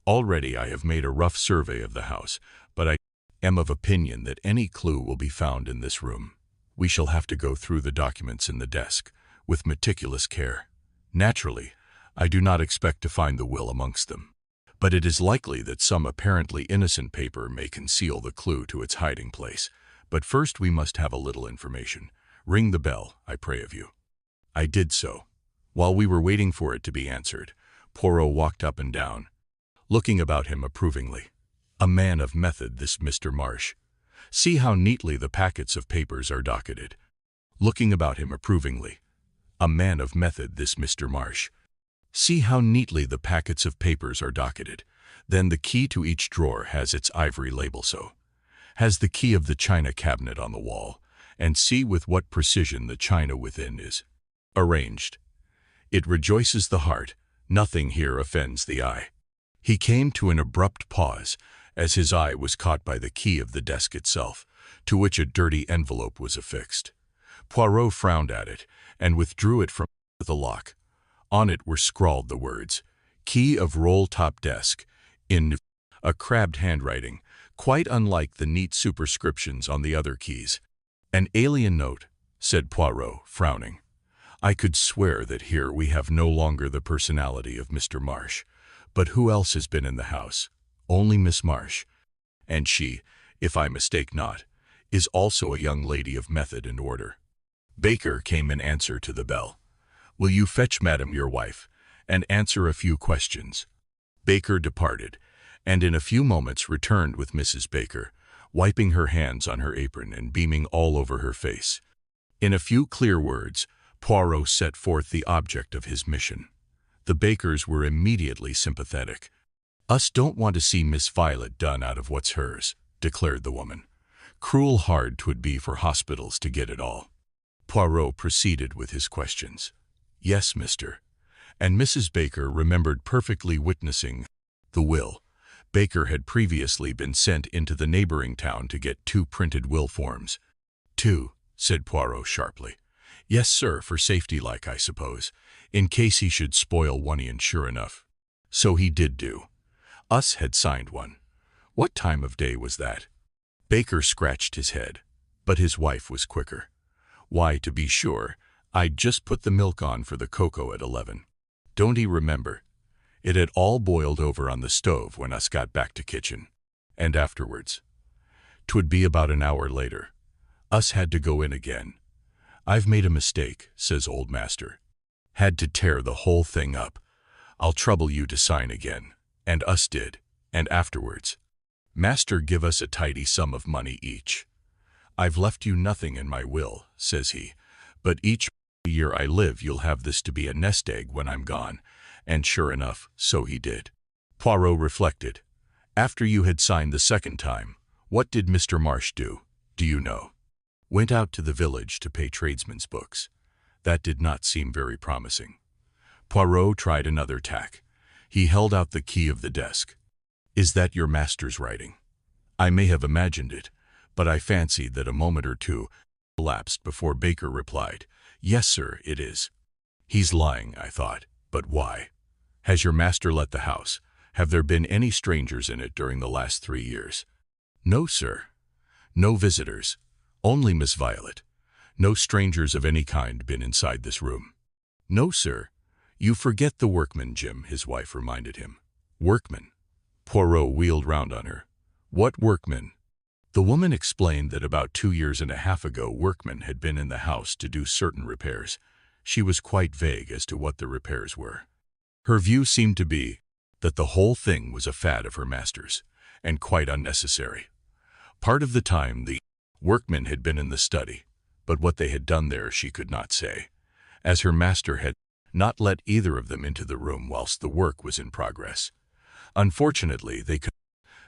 Already I have made a rough survey of the house, but I am of opinion that any clue will be found in this room. We shall have to go through the documents in the desk with meticulous care. Naturally, I do not expect to find the will amongst them, but it is likely that some apparently innocent paper may conceal the clue to its hiding place. But first we must have a little information. Ring the bell, I pray of you." I did so. While we were waiting for it to be answered, Poirot walked up and down, looking about him approvingly. "A man of method, this Mr. Marsh. See how neatly the packets of papers are docketed." Looking about him approvingly. "A man of method, this Mr. Marsh. See how neatly the packets of papers are docketed. Then the key to each drawer has its ivory label so. Has the key of the china cabinet on the wall, and see with what precision the china within is arranged. It rejoices the heart, nothing here offends the eye." He came to an abrupt pause, as his eye was caught by the key of the desk itself, to which a dirty envelope was affixed. Poirot frowned at it, and withdrew it from the lock. On it were scrawled the words, "Key of roll-top desk," in a crabbed handwriting, quite unlike the neat superscriptions on the other keys. "An alien note," said Poirot, frowning. "I could swear that here we have no longer the personality of Mr. Marsh. But who else has been in the house? Only Miss Marsh. And she, if I mistake not, is also a young lady of method and order." Baker came in answer to the bell. "Will you fetch Madam your wife, and answer a few questions?" Baker departed, and in a few moments returned with Mrs. Baker, wiping her hands on her apron and beaming all over her face. In a few clear words, Poirot set forth the object of his mission. The Bakers were immediately sympathetic. "Us don't want to see Miss Violet done out of what's hers," declared the woman. "Cruel hard 'twould be for hospitals to get it all." Poirot proceeded with his questions. "Yes, Mr." And Mrs. Baker remembered perfectly witnessing the will. Baker had previously been sent into the neighboring town to get 2 printed will forms. "2," said Poirot sharply. "Yes, sir, for safety like, I suppose, in case he should spoil one, and sure enough. So he did do. Us had signed one. What time of day was that?" Baker scratched his head, but his wife was quicker. "Why, to be sure, I'd just put the milk on for the cocoa at 11. Don't he remember? It had all boiled over on the stove when us got back to kitchen. And afterwards, 'twould be about an hour later, us had to go in again. 'I've made a mistake,' says old master. 'Had to tear the whole thing up. I'll trouble you to sign again.' And us did. And afterwards, master give us a tidy sum of money each. 'I've left you nothing in my will,' says he, 'but each year I live you'll have this to be a nest egg when I'm gone.' And sure enough, so he did." Poirot reflected. "After you had signed the second time, what did Mr. Marsh do, do you know?" "Went out to the village to pay tradesmen's books." That did not seem very promising. Poirot tried another tack. He held out the key of the desk. "Is that your master's writing?" I may have imagined it, but I fancied that a moment or two elapsed before Baker replied, "Yes, sir, it is." "He's lying," I thought. "But why? Has your master let the house? Have there been any strangers in it during the last 3 years?" "No, sir. No visitors. Only Miss Violet. No strangers of any kind been inside this room." "No, sir. You forget the workman, Jim," his wife reminded him. "Workman?" Poirot wheeled round on her. "What workman?" The woman explained that about 2 years and a half ago workmen had been in the house to do certain repairs. She was quite vague as to what the repairs were. Her view seemed to be that the whole thing was a fad of her master's, and quite unnecessary. Part of the time the workmen had been in the study, but what they had done there she could not say, as her master had not let either of them into the room whilst the work was in progress. Unfortunately, they could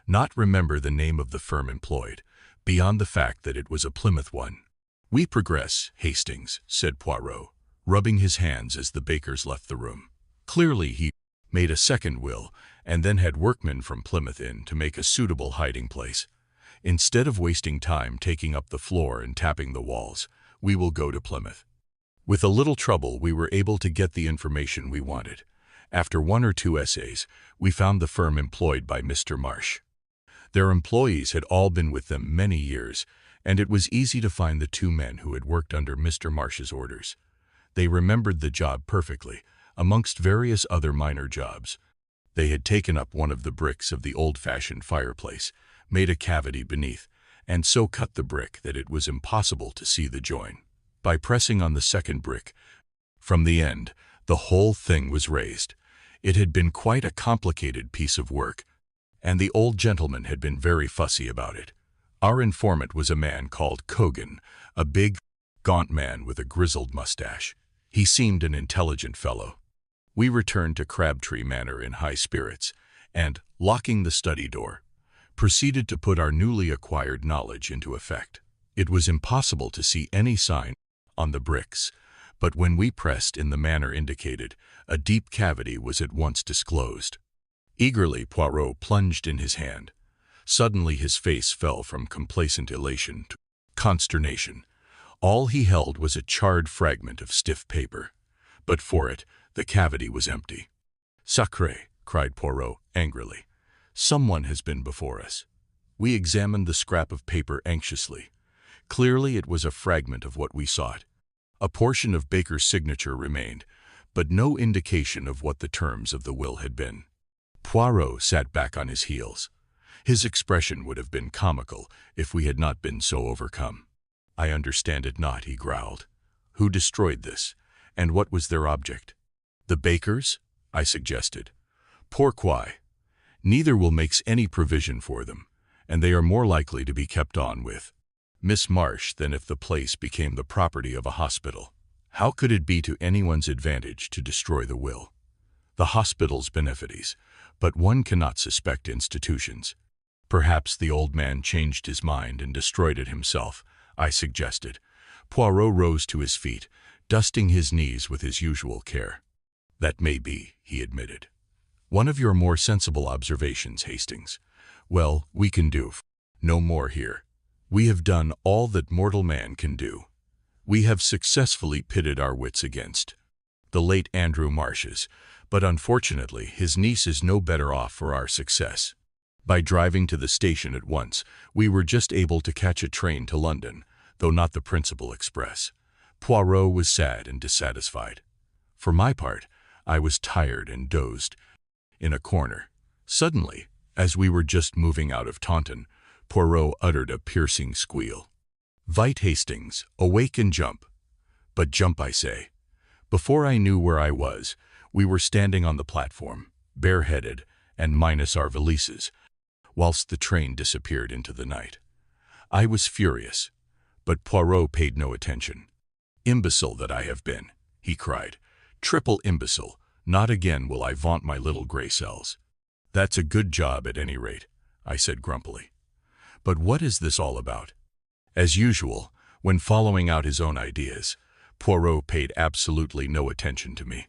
not remember the name of the firm employed, beyond the fact that it was a Plymouth one. "We progress, Hastings," said Poirot, rubbing his hands as the Bakers left the room. Clearly he made a second will, and then had workmen from Plymouth in to make a suitable hiding place. Instead of wasting time taking up the floor and tapping the walls, we will go to Plymouth. With a little trouble we were able to get the information we wanted. After 1 or 2 essays, we found the firm employed by Mr. Marsh. Their employees had all been with them many years, and it was easy to find the 2 men who had worked under Mr. Marsh's orders. They remembered the job perfectly, amongst various other minor jobs. They had taken up one of the bricks of the old-fashioned fireplace, made a cavity beneath, and so cut the brick that it was impossible to see the join. By pressing on the second brick, from the end, the whole thing was raised. It had been quite a complicated piece of work, and the old gentleman had been very fussy about it. Our informant was a man called Kogan, a big, gaunt man with a grizzled mustache. He seemed an intelligent fellow. We returned to Crabtree Manor in high spirits, and, locking the study door, proceeded to put our newly acquired knowledge into effect. It was impossible to see any sign on the bricks, but when we pressed in the manner indicated, a deep cavity was at once disclosed. Eagerly Poirot plunged in his hand. Suddenly his face fell from complacent elation to consternation. All he held was a charred fragment of stiff paper, but for it, the cavity was empty. "Sacré!" cried Poirot angrily. "Someone has been before us." We examined the scrap of paper anxiously. Clearly it was a fragment of what we sought. A portion of Baker's signature remained, but no indication of what the terms of the will had been. Poirot sat back on his heels. His expression would have been comical if we had not been so overcome. "I understand it not," he growled. "Who destroyed this, and what was their object?" "The Bakers?" I suggested. "Pourquoi? Neither will make any provision for them, and they are more likely to be kept on with Miss Marsh than if the place became the property of a hospital. How could it be to anyone's advantage to destroy the will? The hospital's benefices, but one cannot suspect institutions. Perhaps the old man changed his mind and destroyed it himself," I suggested. Poirot rose to his feet, dusting his knees with his usual care. "That may be," he admitted. "One of your more sensible observations, Hastings. Well, we can do no more here. We have done all that mortal man can do. We have successfully pitted our wits against the late Andrew Marsh's, but unfortunately his niece is no better off for our success. By driving to the station at once, we were just able to catch a train to London, though not the principal express." Poirot was sad and dissatisfied. For my part, I was tired and dozed in a corner. Suddenly, as we were just moving out of Taunton, Poirot uttered a piercing squeal. "Vite, Hastings, awake and jump. But jump, I say." Before I knew where I was, we were standing on the platform, bareheaded and minus our valises, whilst the train disappeared into the night. I was furious, but Poirot paid no attention. "Imbecile that I have been," he cried. "Triple imbecile. Not again will I vaunt my little gray cells." "That's a good job at any rate," I said grumpily. "But what is this all about?" As usual, when following out his own ideas, Poirot paid absolutely no attention to me.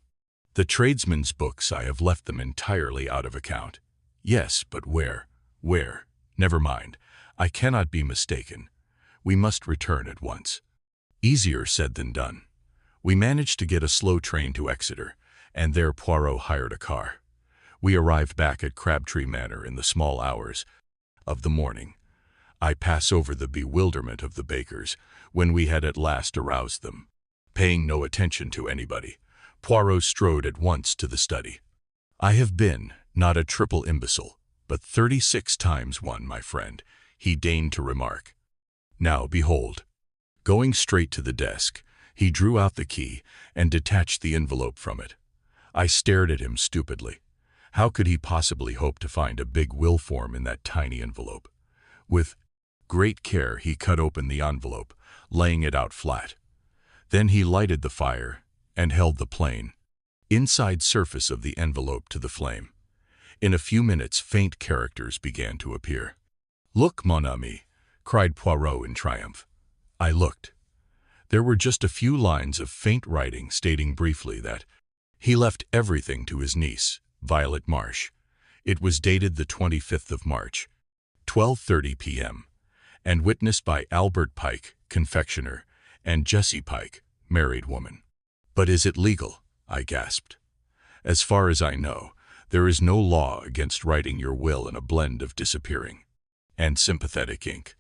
"The tradesmen's books, I have left them entirely out of account." "Yes, but where? Where? Never mind. I cannot be mistaken. We must return at once." Easier said than done. We managed to get a slow train to Exeter, and there Poirot hired a car. We arrived back at Crabtree Manor in the small hours of the morning. I pass over the bewilderment of the Bakers when we had at last aroused them. Paying no attention to anybody, Poirot strode at once to the study. "I have been, not a triple imbecile, but 36 times one, my friend," he deigned to remark. "Now, behold." Going straight to the desk, he drew out the key and detached the envelope from it. I stared at him stupidly. How could he possibly hope to find a big will form in that tiny envelope? With great care he cut open the envelope, laying it out flat. Then he lighted the fire and held the plain inside surface of the envelope to the flame. In a few minutes faint characters began to appear. "Look, mon ami," cried Poirot in triumph. I looked. There were just a few lines of faint writing stating briefly that he left everything to his niece, Violet Marsh. It was dated the 25th of March, 12:30 p.m., and witnessed by Albert Pike, confectioner, and Jessie Pike, married woman. "But is it legal?" I gasped. "As far as I know, there is no law against writing your will in a blend of disappearing and sympathetic ink.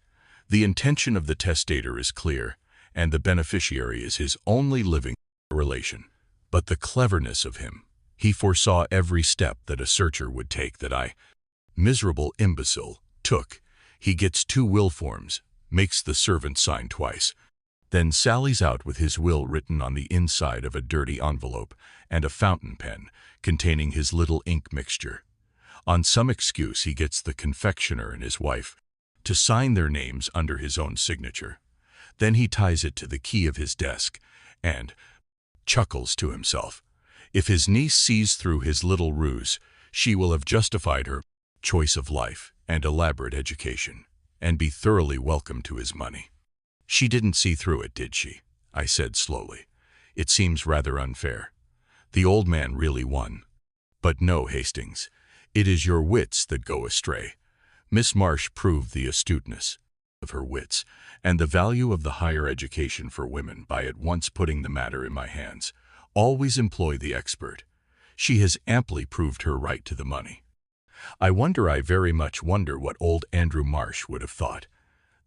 The intention of the testator is clear, and the beneficiary is his only living relation. But the cleverness of him, He foresaw every step that a searcher would take that I, miserable imbecile, took. He gets 2 will forms, makes the servant sign twice, then sallies out with his will written on the inside of a dirty envelope and a fountain pen containing his little ink mixture. On some excuse he gets the confectioner and his wife to sign their names under his own signature. Then he ties it to the key of his desk and chuckles to himself. If his niece sees through his little ruse, she will have justified her choice of life and elaborate education, and be thoroughly welcome to his money. She didn't see through it, did she? I said slowly. It seems rather unfair. The old man really won. But no, Hastings. It is your wits that go astray. Miss Marsh proved the astuteness of her wits and the value of the higher education for women by at once putting the matter in my hands. Always employ the expert. She has amply proved her right to the money. I very much wonder what old Andrew Marsh would have thought.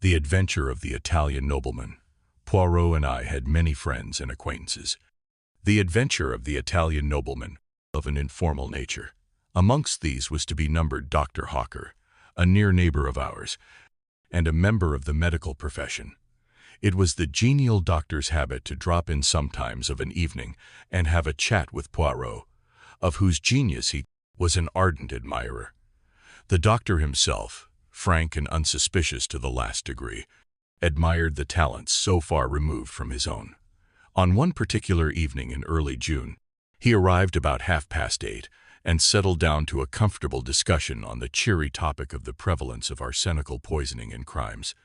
The adventure of the Italian nobleman. Poirot and I had many friends and acquaintances. The adventure of the Italian nobleman, of an informal nature. Amongst these was to be numbered Dr. Hawker, a near neighbor of ours, and a member of the medical profession. It was the genial doctor's habit to drop in sometimes of an evening and have a chat with Poirot, of whose genius he was an ardent admirer. The doctor himself, frank and unsuspicious to the last degree, admired the talents so far removed from his own. On one particular evening in early June, he arrived about 8:30 and settled down to a comfortable discussion on the cheery topic of the prevalence of arsenical poisoning in crimes.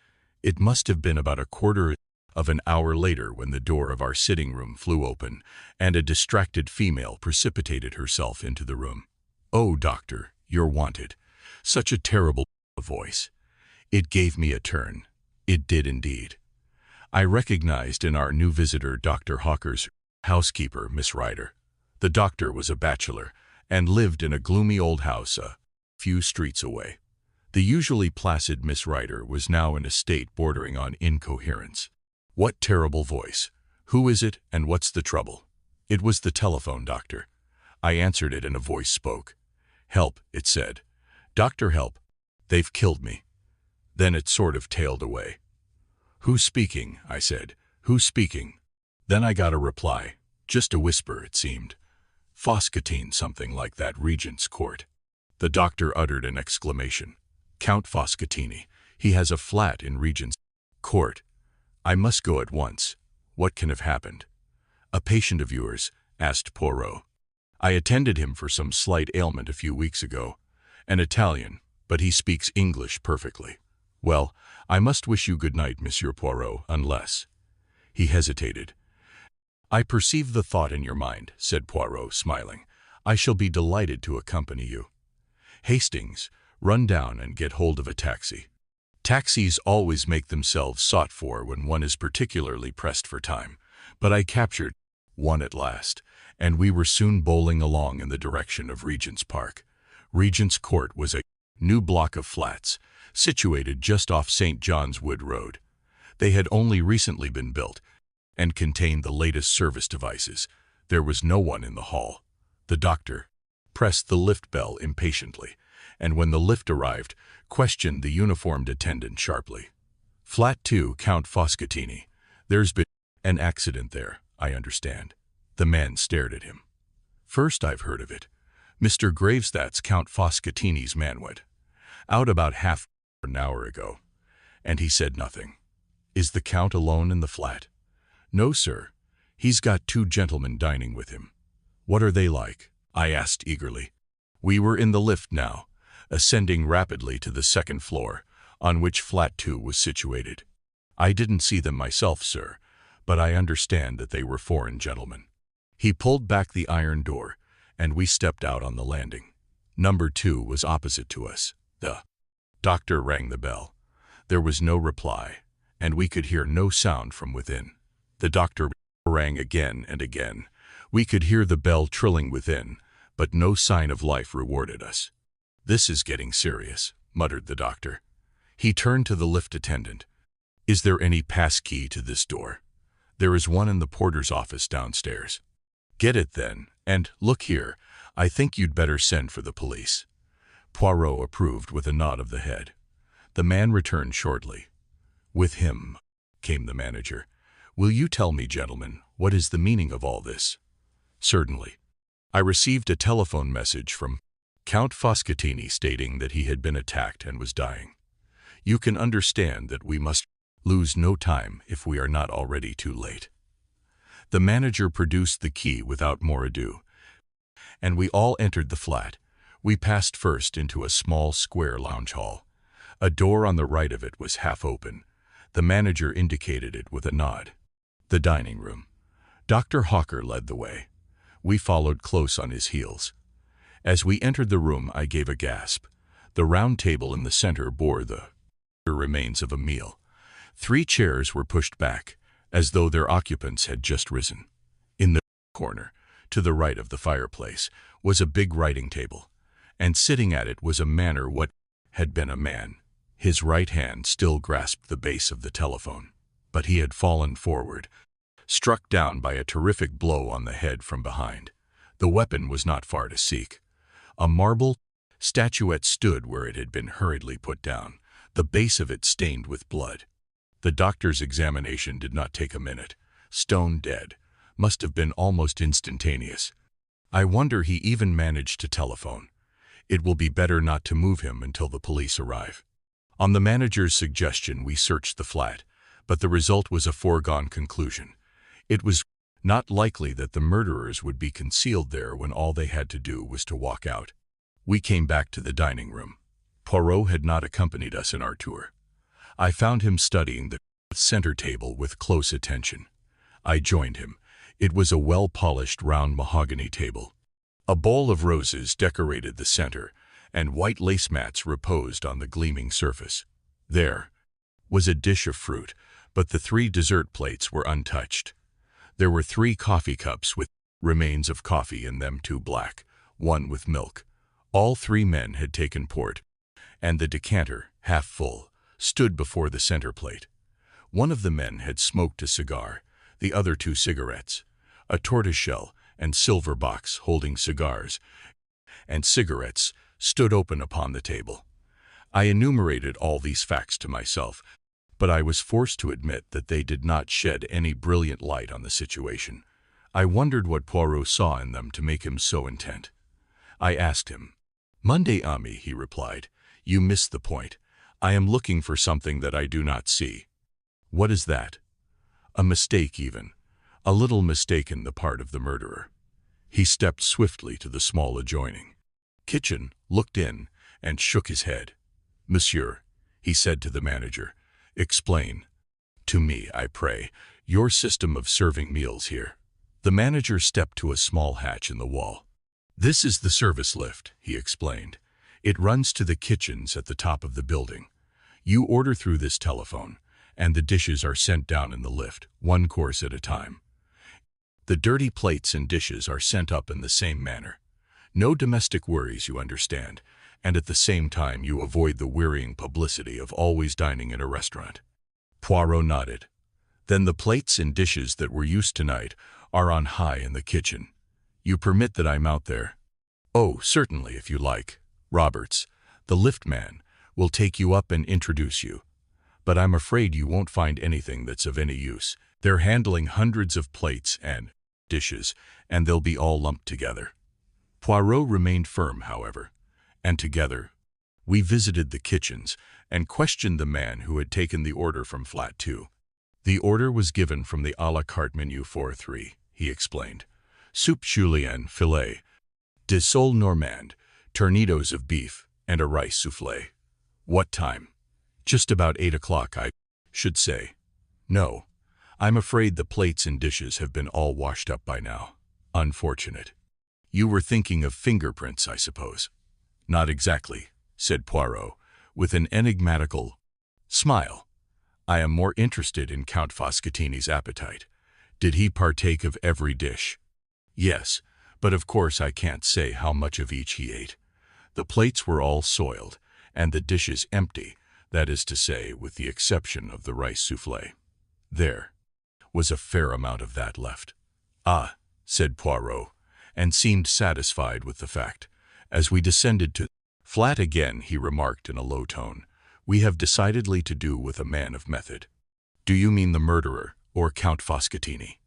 It must have been about a quarter of an hour later when the door of our sitting room flew open and a distracted female precipitated herself into the room. "Oh, doctor, you're wanted." Such a terrible voice. It gave me a turn. It did indeed. I recognized in our new visitor Dr. Hawker's housekeeper, Miss Ryder. The doctor was a bachelor and lived in a gloomy old house a few streets away. The usually placid Miss Ryder was now in a state bordering on incoherence. What terrible voice! Who is it, and what's the trouble? It was the telephone, doctor. I answered it, and a voice spoke. "Help," it said. "Doctor, help. They've killed me." Then it sort of tailed away. "Who's speaking?" I said. "Who's speaking?" Then I got a reply. Just a whisper, it seemed. "Foscatine, something like that, Regent's Court." The doctor uttered an exclamation. "Count Foscatini. He has a flat in Regent's Court. I must go at once. What can have happened?" "A patient of yours?" asked Poirot. "I attended him for some slight ailment a few weeks ago. An Italian, but he speaks English perfectly. Well, I must wish you good night, Monsieur Poirot, unless—" He hesitated. "I perceive the thought in your mind," said Poirot, smiling. "I shall be delighted to accompany you. Hastings, run down and get hold of a taxi." Taxis always make themselves sought for when one is particularly pressed for time, but I captured one at last, and we were soon bowling along in the direction of Regent's Park. Regent's Court was a new block of flats, situated just off St. John's Wood Road. They had only recently been built, and contained the latest service devices. There was no one in the hall. The doctor pressed the lift bell impatiently, and when the lift arrived, questioned the uniformed attendant sharply. "Flat 2, Count Foscatini. There's been an accident there, I understand." The man stared at him. "First I've heard of it. Mr. Graves, that's Count Foscatini's man, went out about half an hour ago." And he said nothing. "Is the Count alone in the flat?" "No, sir. He's got 2 gentlemen dining with him." "What are they like?" I asked eagerly. We were in the lift now, ascending rapidly to the 2nd floor, on which flat 2 was situated. "I didn't see them myself, sir, but I understand that they were foreign gentlemen." He pulled back the iron door, and we stepped out on the landing. Number 2 was opposite to us. The doctor rang the bell. There was no reply, and we could hear no sound from within. The doctor rang again and again. We could hear the bell trilling within, but no sign of life rewarded us. "This is getting serious," muttered the doctor. He turned to the lift attendant. "Is there any pass key to this door?" "There is one in the porter's office downstairs." "Get it then, and, look here, I think you'd better send for the police." Poirot approved with a nod of the head. The man returned shortly. "With him," came the manager. "Will you tell me, gentlemen, what is the meaning of all this?" "Certainly. I received a telephone message from Count Foscatini stating that he had been attacked and was dying. You can understand that we must lose no time if we are not already too late." The manager produced the key without more ado, and we all entered the flat. We passed first into a small square lounge hall. A door on the right of it was half open. The manager indicated it with a nod. The dining room. Dr. Hawker led the way. We followed close on his heels. As we entered the room, I gave a gasp. The round table in the center bore the remains of a meal. 3 chairs were pushed back, as though their occupants had just risen. In the corner, to the right of the fireplace, was a big writing table, and sitting at it was a man, or what had been a man. His right hand still grasped the base of the telephone, but he had fallen forward, struck down by a terrific blow on the head from behind. The weapon was not far to seek. A marble statuette stood where it had been hurriedly put down, the base of it stained with blood. The doctor's examination did not take a minute. Stone dead. Must have been almost instantaneous. I wonder he even managed to telephone. It will be better not to move him until the police arrive. On the manager's suggestion, we searched the flat, but the result was a foregone conclusion. It was not likely that the murderers would be concealed there when all they had to do was to walk out. We came back to the dining room. Poirot had not accompanied us in our tour. I found him studying the center table with close attention. I joined him. It was a well-polished round mahogany table. A bowl of roses decorated the center, and white lace mats reposed on the gleaming surface. There was a dish of fruit, but the 3 dessert plates were untouched. There were 3 coffee cups with remains of coffee in them, 2 black, 1 with milk. All 3 men had taken port, and the decanter, half full, stood before the center plate. One of the men had smoked a cigar, the other 2 cigarettes. A tortoiseshell and silver box holding cigars and cigarettes stood open upon the table. I enumerated all these facts to myself, but I was forced to admit that they did not shed any brilliant light on the situation. I wondered what Poirot saw in them to make him so intent. I asked him. "Monday, Ami," he replied. "You missed the point. I am looking for something that I do not see." "What is that?" "A mistake even. A little mistake in the part of the murderer." He stepped swiftly to the small adjoining kitchen, looked in, and shook his head. "Monsieur," he said to the manager, "explain to me, I pray, your system of serving meals here." The manager stepped to a small hatch in the wall. "This is the service lift," he explained. "It runs to the kitchens at the top of the building. You order through this telephone, and the dishes are sent down in the lift, 1 course at a time. The dirty plates and dishes are sent up in the same manner. No domestic worries, you understand, and at the same time you avoid the wearying publicity of always dining in a restaurant." Poirot nodded. "Then the plates and dishes that were used tonight are on high in the kitchen. You permit that I mount there?" "Oh, certainly, if you like. Roberts, the lift man, will take you up and introduce you. But I'm afraid you won't find anything that's of any use. They're handling hundreds of plates and dishes, and they'll be all lumped together." Poirot remained firm, however, and together we visited the kitchens and questioned the man who had taken the order from Flat 2. "The order was given from the à la carte menu 4-3, he explained. "Soup julienne, filet de sole normande, tournedos of beef, and a rice soufflé." "What time?" "Just about 8 o'clock, I should say." "No. I'm afraid the plates and dishes have been all washed up by now. Unfortunate." "You were thinking of fingerprints, I suppose?" "Not exactly," said Poirot, with an enigmatical smile. "I am more interested in Count Foscatini's appetite. Did he partake of every dish?" "Yes, but of course I can't say how much of each he ate. The plates were all soiled, and the dishes empty, that is to say, with the exception of the rice soufflé. There was a fair amount of that left." "Ah," said Poirot, and seemed satisfied with the fact. As we descended to flat again, he remarked in a low tone, "We have decidedly to do with a man of method." "Do you mean the murderer, or Count Foscatini?"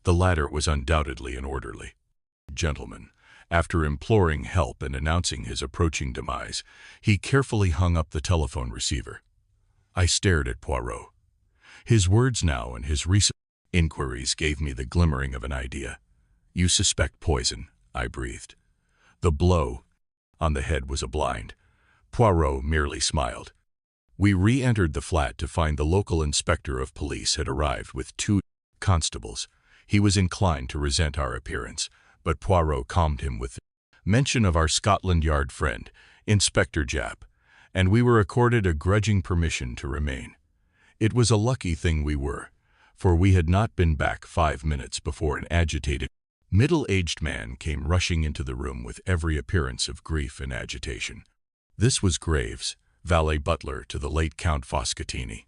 The latter was undoubtedly an orderly gentleman. After imploring help and announcing his approaching demise, he carefully hung up the telephone receiver. I stared at Poirot. His words now and his recent inquiries gave me the glimmering of an idea. "You suspect poison," I breathed. The blow on the head was a blind. Poirot merely smiled. We re-entered the flat to find the local inspector of police had arrived with 2 constables. He was inclined to resent our appearance, but Poirot calmed him with mention of our Scotland Yard friend, Inspector Japp, and we were accorded a grudging permission to remain. It was a lucky thing we were, for we had not been back 5 minutes before an agitated, middle-aged man came rushing into the room with every appearance of grief and agitation. This was Graves, valet butler to the late Count Foscatini.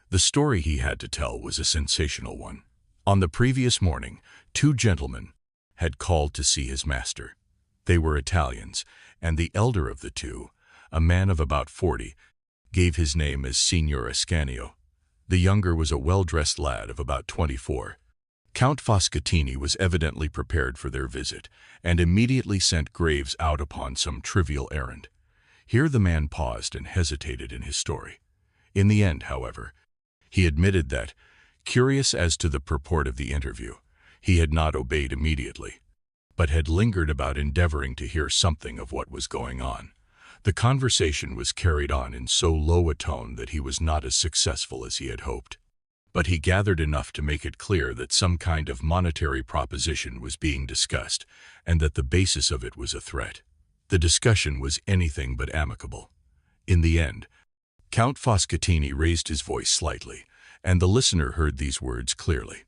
The story he had to tell was a sensational one. On the previous morning, 2 gentlemen had called to see his master. They were Italians, and the elder of the 2, a man of about 40, gave his name as Signor Ascanio. The younger was a well-dressed lad of about 24. Count Foscatini was evidently prepared for their visit, and immediately sent Graves out upon some trivial errand. Here the man paused and hesitated in his story. In the end, however, he admitted that, curious as to the purport of the interview, he had not obeyed immediately, but had lingered about endeavoring to hear something of what was going on. The conversation was carried on in so low a tone that he was not as successful as he had hoped. But he gathered enough to make it clear that some kind of monetary proposition was being discussed, and that the basis of it was a threat. The discussion was anything but amicable. In the end, Count Foscatini raised his voice slightly, and the listener heard these words clearly.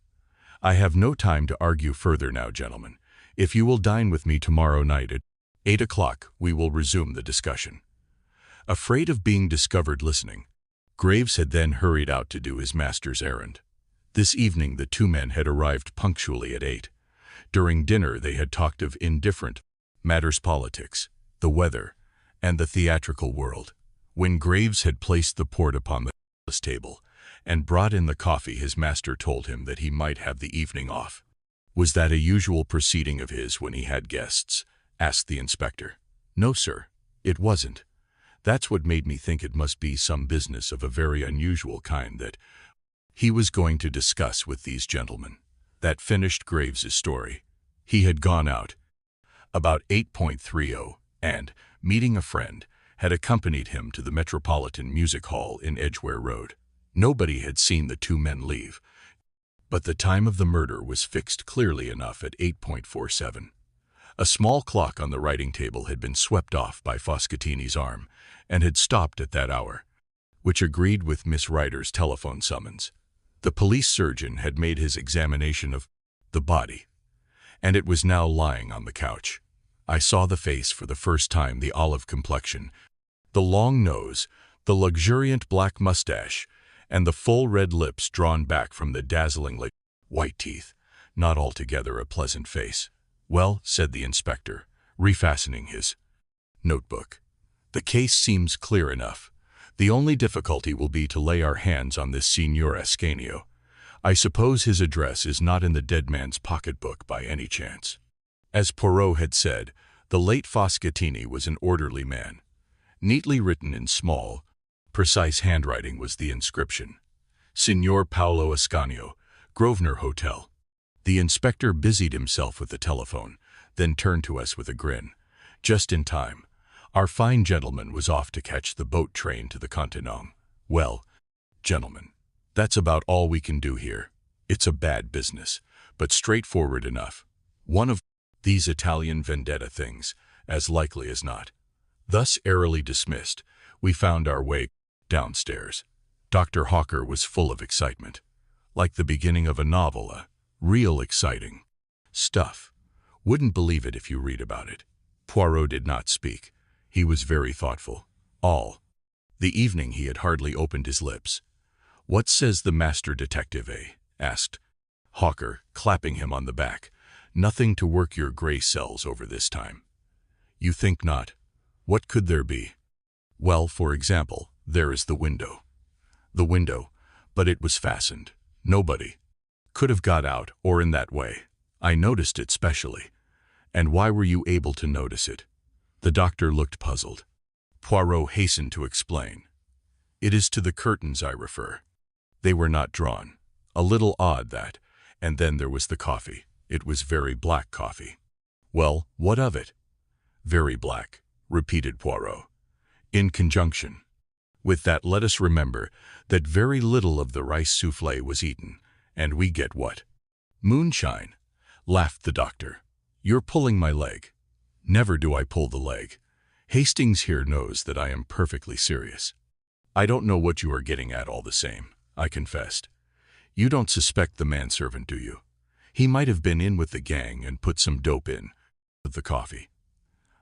"I have no time to argue further now, gentlemen. If you will dine with me tomorrow night at 8 o'clock, we will resume the discussion." Afraid of being discovered listening, Graves had then hurried out to do his master's errand. This evening the 2 men had arrived punctually at 8. During dinner they had talked of indifferent matters, politics, the weather, and the theatrical world. When Graves had placed the port upon the table and brought in the coffee, his master told him that he might have the evening off. "Was that a usual proceeding of his when he had guests?" asked the inspector. "No, sir, it wasn't. That's what made me think it must be some business of a very unusual kind that he was going to discuss with these gentlemen." That finished Graves's story. He had gone out about 8:30 and, meeting a friend, had accompanied him to the Metropolitan Music Hall in Edgware Road. Nobody had seen the 2 men leave, but the time of the murder was fixed clearly enough at 8:47. A small clock on the writing table had been swept off by Foscatini's arm, and had stopped at that hour, which agreed with Miss Ryder's telephone summons. The police surgeon had made his examination of the body, and it was now lying on the couch. I saw the face for the first time, the olive complexion, the long nose, the luxuriant black mustache, and the full red lips drawn back from the dazzlingly white teeth. Not altogether a pleasant face. "Well," said the inspector, refastening his notebook, "the case seems clear enough. The only difficulty will be to lay our hands on this Signor Ascanio. I suppose his address is not in the dead man's pocketbook by any chance." As Poirot had said, the late Foscatini was an orderly man. Neatly written in small, precise handwriting was the inscription: "Signor Paolo Ascanio, Grosvenor Hotel." The inspector busied himself with the telephone, then turned to us with a grin. Just in time. Our fine gentleman was off to catch the boat train to the Continent. "Well, gentlemen, that's about all we can do here. It's a bad business, but straightforward enough. One of these Italian vendetta things, as likely as not." Thus airily dismissed, we found our way downstairs. Dr. Hawker was full of excitement. Like the beginning of a novel, real exciting stuff. Wouldn't believe it if you read about it. Poirot did not speak. He was very thoughtful. All the evening he had hardly opened his lips. "What says the master detective, eh?" asked Hawker, clapping him on the back. Nothing to work your gray cells over this time. You think not? What could there be? Well, for example, there is the window. The window, but it was fastened. Nobody could have got out or in that way. I noticed it specially. And why were you able to notice it? The doctor looked puzzled. Poirot hastened to explain. It is to the curtains I refer. They were not drawn. A little odd that. And then there was the coffee. It was very black coffee. Well, what of it? Very black, repeated Poirot. In conjunction with that, let us remember that very little of the rice soufflé was eaten, and we get what? Moonshine, laughed the doctor. You're pulling my leg. Never do I pull the leg. Hastings here knows that I am perfectly serious. I don't know what you are getting at all the same, I confessed. You don't suspect the manservant, do you? He might have been in with the gang and put some dope in the coffee.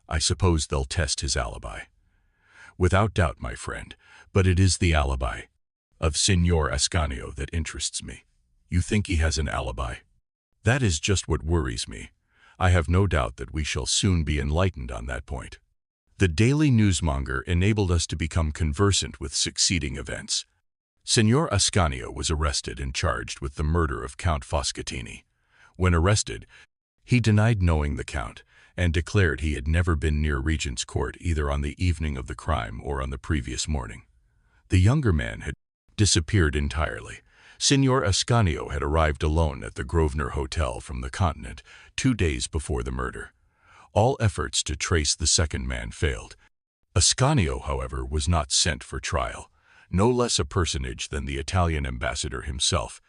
I suppose they'll test his alibi. Without doubt, my friend, but it is the alibi of Signor Ascanio that interests me. You think he has an alibi? That is just what worries me. I have no doubt that we shall soon be enlightened on that point. The Daily Newsmonger enabled us to become conversant with succeeding events. Signor Ascanio was arrested and charged with the murder of Count Foscatini. When arrested, he denied knowing the Count and declared he had never been near Regent's Court either on the evening of the crime or on the previous morning. The younger man had disappeared entirely. Signor Ascanio had arrived alone at the Grosvenor Hotel from the Continent 2 days before the murder. All efforts to trace the second man failed. Ascanio, however, was not sent for trial. No less a personage than the Italian ambassador himself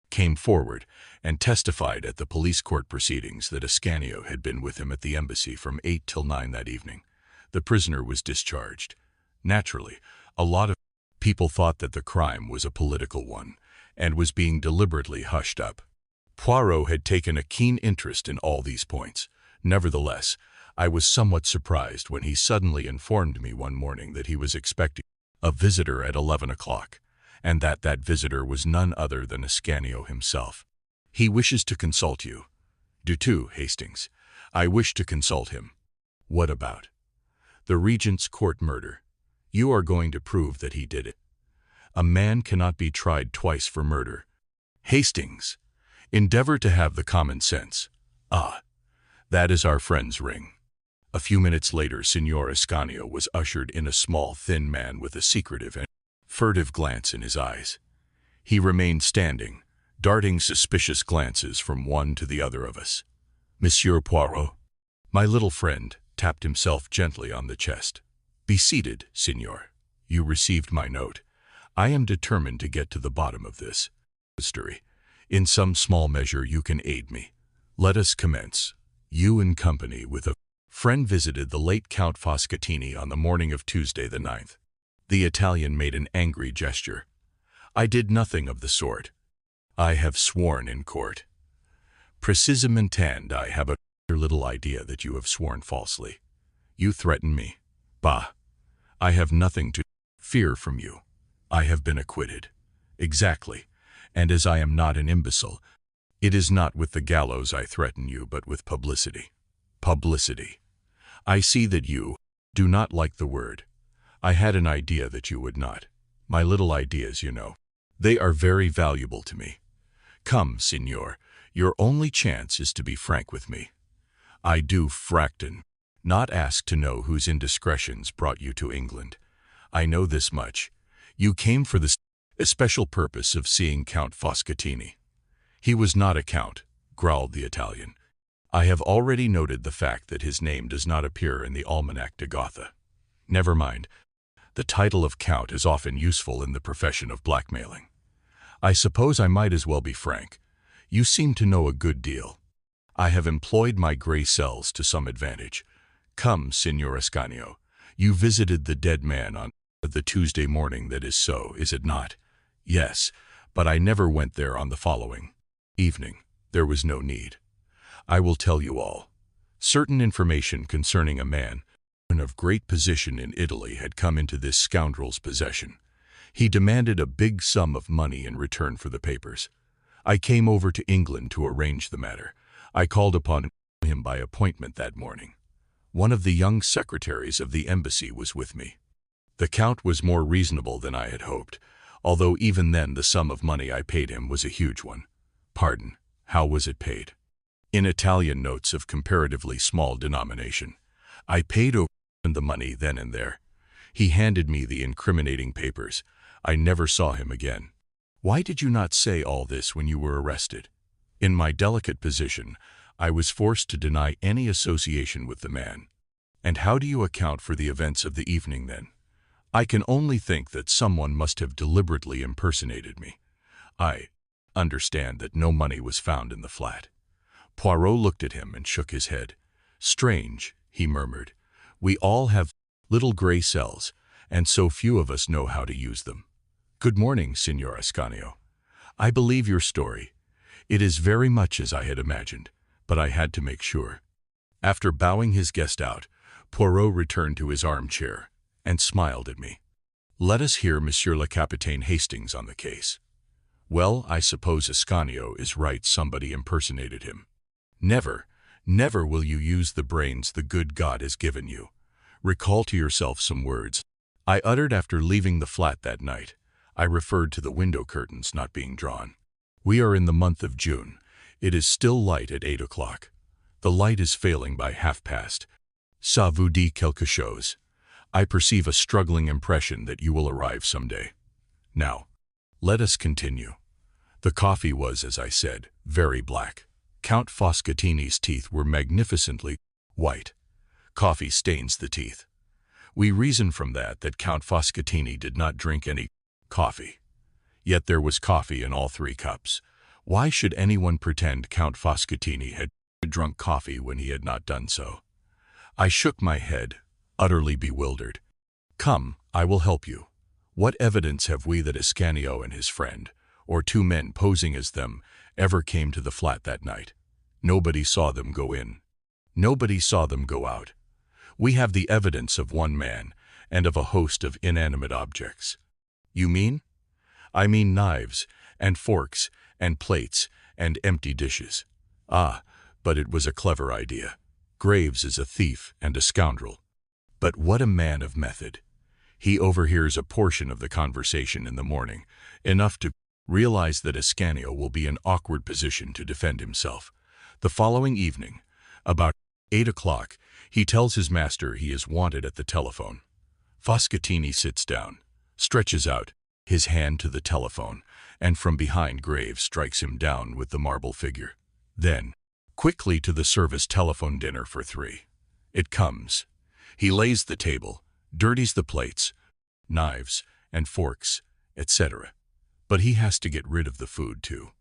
came forward and testified at the police court proceedings that Ascanio had been with him at the embassy from 8 till 9 that evening. The prisoner was discharged. Naturally, a lot of people thought that the crime was a political one and was being deliberately hushed up. Poirot had taken a keen interest in all these points. Nevertheless, I was somewhat surprised when he suddenly informed me one morning that he was expecting a visitor at 11 o'clock. And that visitor was none other than Ascanio himself. He wishes to consult you. Do too, Hastings. I wish to consult him. What about? The Regent's Court murder. You are going to prove that he did it. A man cannot be tried twice for murder. Hastings, endeavor to have the common sense. Ah, that is our friend's ring. A few minutes later, Signor Ascanio was ushered in, a small, thin man with a secretive and furtive glance in his eyes. He remained standing, darting suspicious glances from one to the other of us. Monsieur Poirot, my little friend, tapped himself gently on the chest. Be seated, Signor. You received my note. I am determined to get to the bottom of this mystery. In some small measure you can aid me. Let us commence. You in company with a friend visited the late Count Foscatini on the morning of Tuesday the 9th. The Italian made an angry gesture. I did nothing of the sort. I have sworn in court. Precisamente, and I have a little idea that you have sworn falsely. You threaten me. Bah! I have nothing to fear from you. I have been acquitted. Exactly. And as I am not an imbecile, it is not with the gallows I threaten you, but with publicity. Publicity. I see that you do not like the word. I had an idea that you would not. My little ideas, you know. They are very valuable to me. Come, Signor, your only chance is to be frank with me. I do, Fracton, not ask to know whose indiscretions brought you to England. I know this much. You came for the especial purpose of seeing Count Foscatini. He was not a count, growled the Italian. I have already noted the fact that his name does not appear in the Almanac de Gotha. Never mind. The title of count is often useful in the profession of blackmailing. I suppose I might as well be frank. You seem to know a good deal. I have employed my gray cells to some advantage. Come, Signor Ascanio, you visited the dead man on the Tuesday morning, that is so, is it not? Yes, but I never went there on the following evening. There was no need. I will tell you all. Certain information concerning a man of great position in Italy had come into this scoundrel's possession. He demanded a big sum of money in return for the papers. I came over to England to arrange the matter. I called upon him by appointment that morning. One of the young secretaries of the embassy was with me. The Count was more reasonable than I had hoped, although even then the sum of money I paid him was a huge one. Pardon, how was it paid? In Italian notes of comparatively small denomination. I paid over the money then and there. He handed me the incriminating papers. I never saw him again. Why did you not say all this when you were arrested? In my delicate position, I was forced to deny any association with the man. And how do you account for the events of the evening then? I can only think that someone must have deliberately impersonated me. I understand that no money was found in the flat. Poirot looked at him and shook his head. Strange, he murmured. We all have little gray cells, and so few of us know how to use them. Good morning, Signor Ascanio. I believe your story. It is very much as I had imagined, but I had to make sure. After bowing his guest out, Poirot returned to his armchair and smiled at me. Let us hear Monsieur le Capitaine Hastings on the case. Well, I suppose Ascanio is right, somebody impersonated him. Never, never will you use the brains the good God has given you. Recall to yourself some words I uttered after leaving the flat that night. I referred to the window curtains not being drawn. We are in the month of June. It is still light at 8 o'clock. The light is failing by 1/2 past. Ça vous dit quelque chose? I perceive a struggling impression that you will arrive someday. Now, let us continue. The coffee was, as I said, very black. Count Foscatini's teeth were magnificently white. Coffee stains the teeth. We reason from that Count Foscatini did not drink any coffee. Yet there was coffee in all 3 cups. Why should anyone pretend Count Foscatini had drunk coffee when he had not done so? I shook my head, utterly bewildered. Come, I will help you. What evidence have we that Ascanio and his friend, or 2 men posing as them, ever came to the flat that night? Nobody saw them go in. Nobody saw them go out. We have the evidence of 1 man and of a host of inanimate objects. You mean? I mean knives and forks and plates and empty dishes. Ah, but it was a clever idea. Graves is a thief and a scoundrel. But what a man of method. He overhears a portion of the conversation in the morning, enough to realize that Ascanio will be in awkward position to defend himself. The following evening, about 8 o'clock, he tells his master he is wanted at the telephone. Foscatini sits down, stretches out his hand to the telephone, and from behind Graves strikes him down with the marble figure. Then, quickly to the service telephone dinner for 3. It comes. He lays the table, dirties the plates, knives and forks, etc. But he has to get rid of the food too.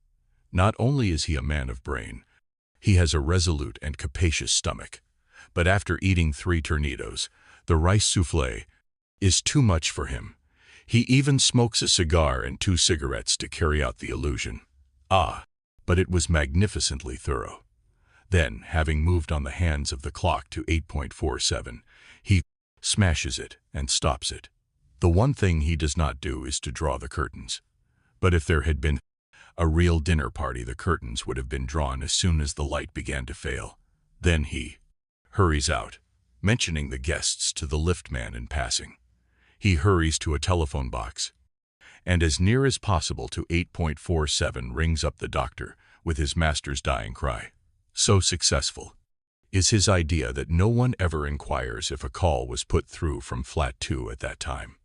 Not only is he a man of brain, he has a resolute and capacious stomach. But after eating 3 tornidos, the rice soufflé is too much for him. He even smokes a cigar and 2 cigarettes to carry out the illusion. Ah, but it was magnificently thorough. Then, having moved on the hands of the clock to 8.47, he smashes it and stops it. The one thing he does not do is to draw the curtains. But if there had been a real dinner party, the curtains would have been drawn as soon as the light began to fail. Then he hurries out, mentioning the guests to the liftman in passing. He hurries to a telephone box, and as near as possible to 8.47 rings up the doctor with his master's dying cry. So successful is his idea that no one ever inquires if a call was put through from flat 2 at that time.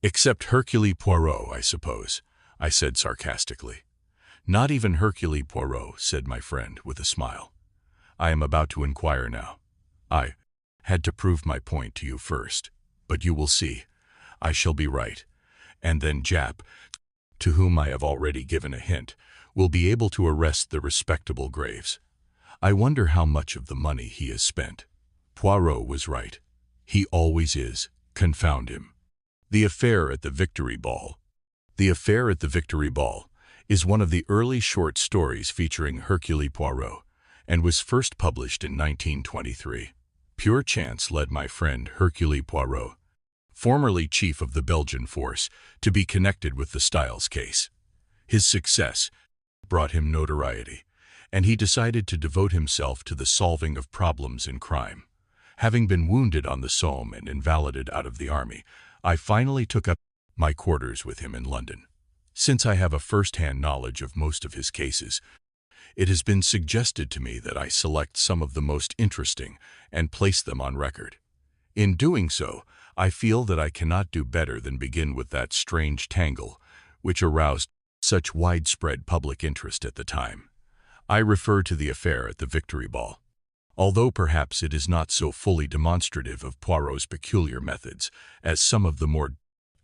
Except Hercule Poirot, I suppose, I said sarcastically. Not even Hercule Poirot, said my friend with a smile. I am about to inquire now. I had to prove my point to you first, but you will see. I shall be right, and then Jap, to whom I have already given a hint, will be able to arrest the respectable Graves. I wonder how much of the money he has spent. Poirot was right. He always is, confound him. The Affair at the Victory Ball. The Affair at the Victory Ball is one of the early short stories featuring Hercule Poirot, and was first published in 1923. Pure chance led my friend Hercule Poirot, formerly chief of the Belgian force, to be connected with the Styles case. His success brought him notoriety, and he decided to devote himself to the solving of problems in crime. Having been wounded on the Somme and invalided out of the army, I finally took up my quarters with him in London. Since I have a first-hand knowledge of most of his cases, it has been suggested to me that I select some of the most interesting and place them on record. In doing so, I feel that I cannot do better than begin with that strange tangle which aroused such widespread public interest at the time. I refer to the affair at the Victory Ball. Although perhaps it is not so fully demonstrative of Poirot's peculiar methods as some of the more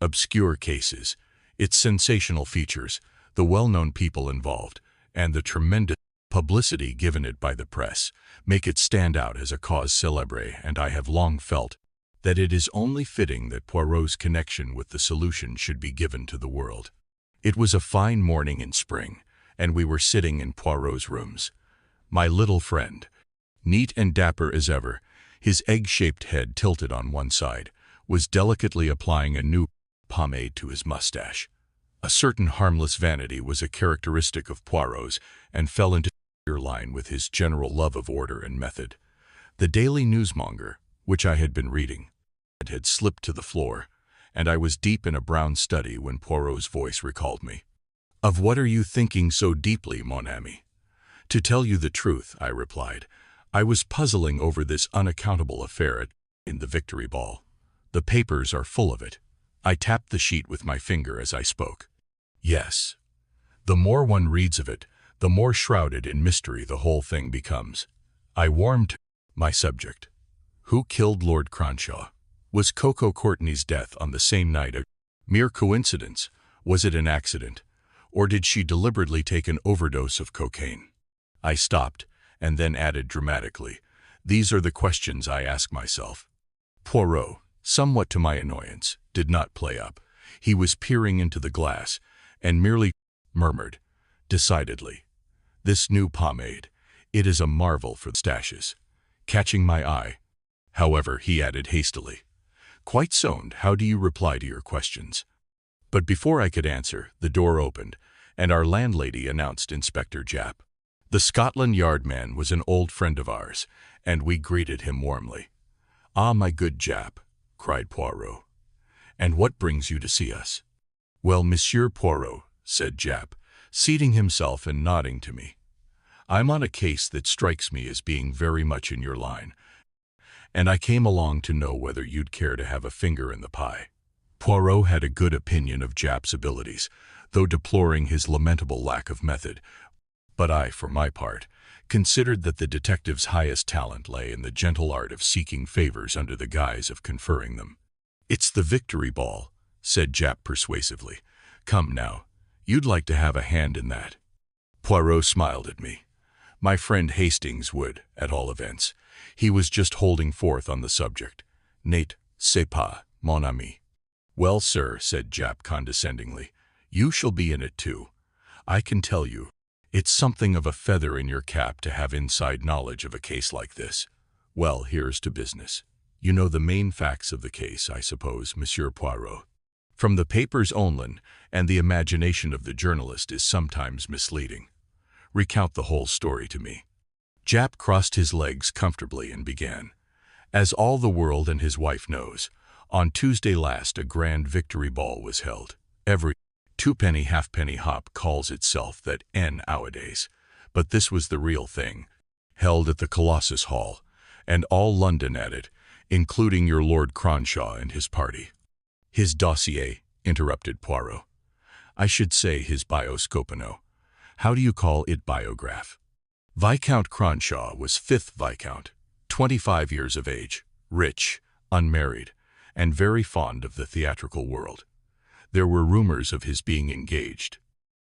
obscure cases, its sensational features, the well-known people involved, and the tremendous publicity given it by the press make it stand out as a cause célèbre, and I have long felt that it is only fitting that Poirot's connection with the solution should be given to the world. It was a fine morning in spring, and we were sitting in Poirot's rooms. My little friend, neat and dapper as ever, his egg-shaped head tilted on one side, was delicately applying a new pomade to his mustache. A certain harmless vanity was a characteristic of Poirot's and fell into line with his general love of order and method. The Daily Newsmonger, which I had been reading, had slipped to the floor, and I was deep in a brown study when Poirot's voice recalled me. "Of what are you thinking so deeply, mon ami?" "To tell you the truth," I replied, "I was puzzling over this unaccountable affair in the Victory Ball. The papers are full of it." I tapped the sheet with my finger as I spoke. "Yes. The more one reads of it, the more shrouded in mystery the whole thing becomes." I warmed to my subject. Who killed Lord Cronshaw? Was Coco Courtney's death on the same night a mere coincidence? Was it an accident? Or did she deliberately take an overdose of cocaine? I stopped, and then added dramatically, "These are the questions I ask myself." Poirot, somewhat to my annoyance, did not play up. He was peering into the glass, and merely murmured, decidedly, "This new pomade, it is a marvel for stashes." Catching my eye, however, he added hastily, "Quite so, and how do you reply to your questions?" But before I could answer, the door opened, and our landlady announced Inspector Japp. The Scotland Yard man was an old friend of ours, and we greeted him warmly. "Ah, my good Japp," cried Poirot. "And what brings you to see us?" "Well, Monsieur Poirot," said Japp, seating himself and nodding to me, "I'm on a case that strikes me as being very much in your line, and I came along to know whether you'd care to have a finger in the pie." Poirot had a good opinion of Japp's abilities, though deploring his lamentable lack of method, but I, for my part, considered that the detective's highest talent lay in the gentle art of seeking favors under the guise of conferring them. "It's the Victory Ball," said Japp persuasively. "Come now, you'd like to have a hand in that." Poirot smiled at me. My friend Hastings would, at all events. He was just holding forth on the subject. "N'est ce pas, mon ami?" "Well, sir," said Japp condescendingly, "you shall be in it too. I can tell you, it's something of a feather in your cap to have inside knowledge of a case like this. Well, here's to business. You know the main facts of the case, I suppose, Monsieur Poirot. From the papers only, and the imagination of the journalist is sometimes misleading. Recount the whole story to me." Japp crossed his legs comfortably and began. "As all the world and his wife knows, on Tuesday last a grand Victory Ball was held. Every twopenny halfpenny hop calls itself that nowadays, but this was the real thing, held at the Colossus Hall, and all London at it, including your Lord Cronshaw and his party." "His dossier," interrupted Poirot. "I should say his bioscopino. How do you call it, biograph?" Viscount Cronshaw was 5th Viscount, 25 years of age, rich, unmarried, and very fond of the theatrical world. There were rumors of his being engaged